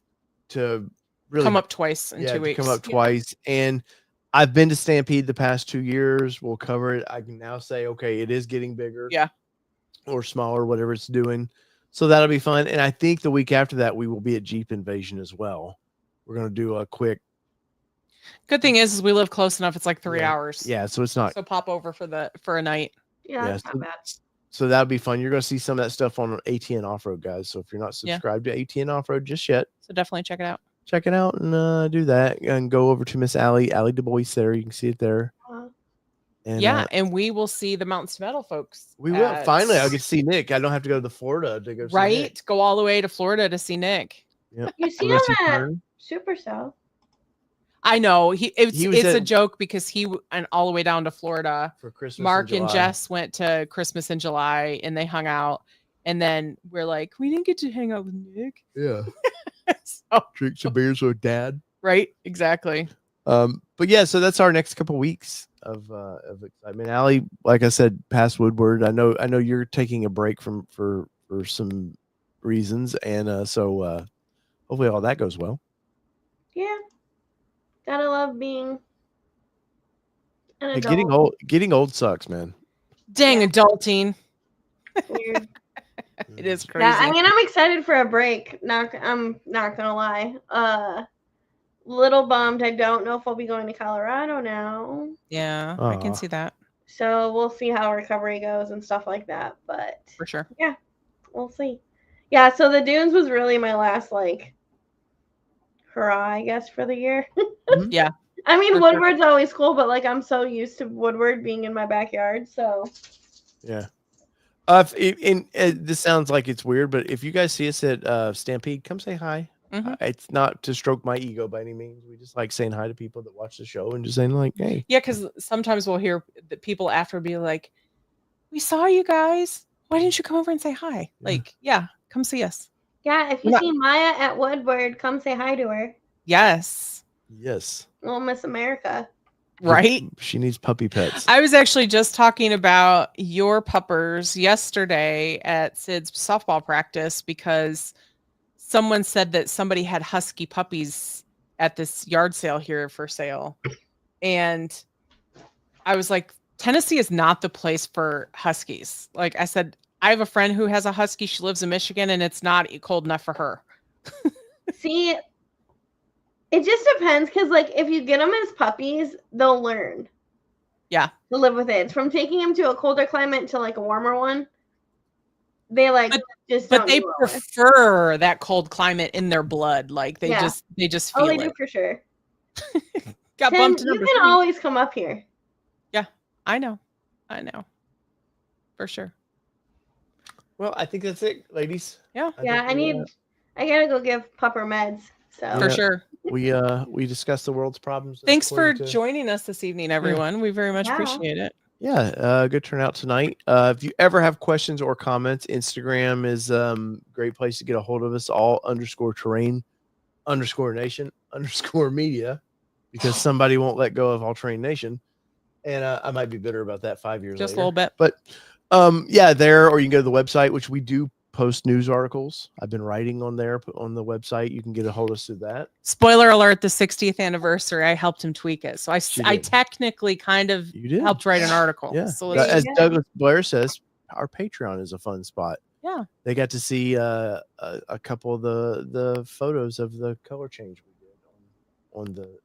to really come up twice in 2 weeks. Come up twice. And I've been to Stampede the past 2 years. We'll cover it. I can now say, okay, it is getting bigger. Yeah. Or smaller, whatever it's doing. So that'll be fun. And I think the week after that, we will be at Jeep Invasion as well. We're going to do a quick. Good thing is we live close enough. It's like 3 hours. Yeah. So it's not. So pop over for a night. Yeah. It's not bad. So that'll be fun. You're going to see some of that stuff on ATN Off-Road, guys. So if you're not subscribed to ATN Off-Road just yet. So definitely check it out. Check it out and do that. And go over to Miss Allie Du Bois there. You can see it there. And, and we will see the Mountains to Metal folks. We will. Finally, I'll get to see Nick. I don't have to go to Florida to go see Nick. Go all the way to Florida to see Nick. Yep. You see him at Super South. I know. It's a joke because he went all the way down to Florida for Christmas. Mark and Jess went to Christmas in July and they hung out. And then we're like, we didn't get to hang out with Nick. Yeah. Drink some beers with Dad. Right. Exactly. But yeah, so that's our next couple weeks of excitement. Allie, like I said, past Woodward. I know you're taking a break for some reasons, and so hopefully all that goes well. Yeah, gotta love being an adult. Getting old sucks, man. Dang, adulting. Weird. It is crazy. Yeah, I mean, I'm excited for a break. I'm not gonna lie. Little bummed. I don't know if I'll be going to Colorado now. Yeah, I can see that. So we'll see how recovery goes and stuff like that. But for sure. Yeah, we'll see. Yeah, so the dunes was really my last hurrah, I guess, for the year. Yeah. I mean, Woodward's always cool, but I'm so used to Woodward being in my backyard, so. Yeah. This sounds like it's weird, but if you guys see us at Stampede, come say hi. Mm-hmm. It's not to stroke my ego by any means. We just like saying hi to people that watch the show and just saying hey. Yeah, because sometimes we'll hear the people after be like, "We saw you guys. Why didn't you come over and say hi?" Yeah, come see us. Yeah, if you see Maya at Woodward, come say hi to her. Yes. Little Miss America. Right? She needs puppy pets. I was actually just talking about your puppers yesterday at Sid's softball practice because someone said that somebody had husky puppies at this yard sale here for sale. And I was like, Tennessee is not the place for huskies. Like I said, I have a friend who has a husky. She lives in Michigan and it's not cold enough for her. See, it just depends because if you get them as puppies, they'll learn. Yeah. To live with it. It's from taking them to a colder climate to a warmer one. They but they prefer that cold climate in their blood. They just feel it. Oh, they do for sure. Got Tim, bumped. You can always come up here. Yeah, I know. For sure. Well, I think that's it, ladies. Yeah. I gotta go give Pupper meds. So for sure. We discussed the world's problems. Thanks for joining us this evening, everyone. We very much appreciate it. Yeah, good turnout tonight. If you ever have questions or comments, Instagram is great place to get a hold of us. All _terrain _nation _media, because somebody won't let go of All Terrain Nation, and I might be bitter about that 5 years Just later. a little bit. But yeah, there, or you can go to the website, which we do post news articles. I've been writing on there on the website. You can get a hold of us through that. Spoiler alert, the 60th anniversary, I helped him tweak it. So I did. technically kind of You did. helped write an article. Yeah. So There As you go. Douglas Blair says, our Patreon is a fun spot. yeah. They got to see a couple of the photos of the color change we did on the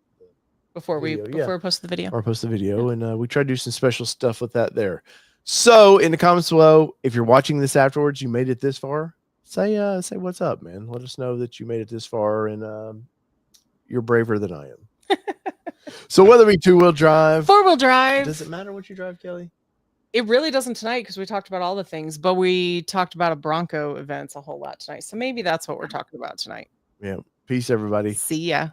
Before we video, post the video. or post the video, and we try to do some special stuff with that there. So in the comments below, if you're watching this afterwards, you made it this far, say what's up, man. Let us know that you made it this far, and you're braver than I am. So whether it be 2-wheel drive, 4-wheel drive. does it matter what you drive, Kelly? It really doesn't tonight because we talked about all the things, but we talked about a Bronco events a whole lot tonight. So maybe that's what we're talking about tonight. Yeah. Peace, everybody. See ya.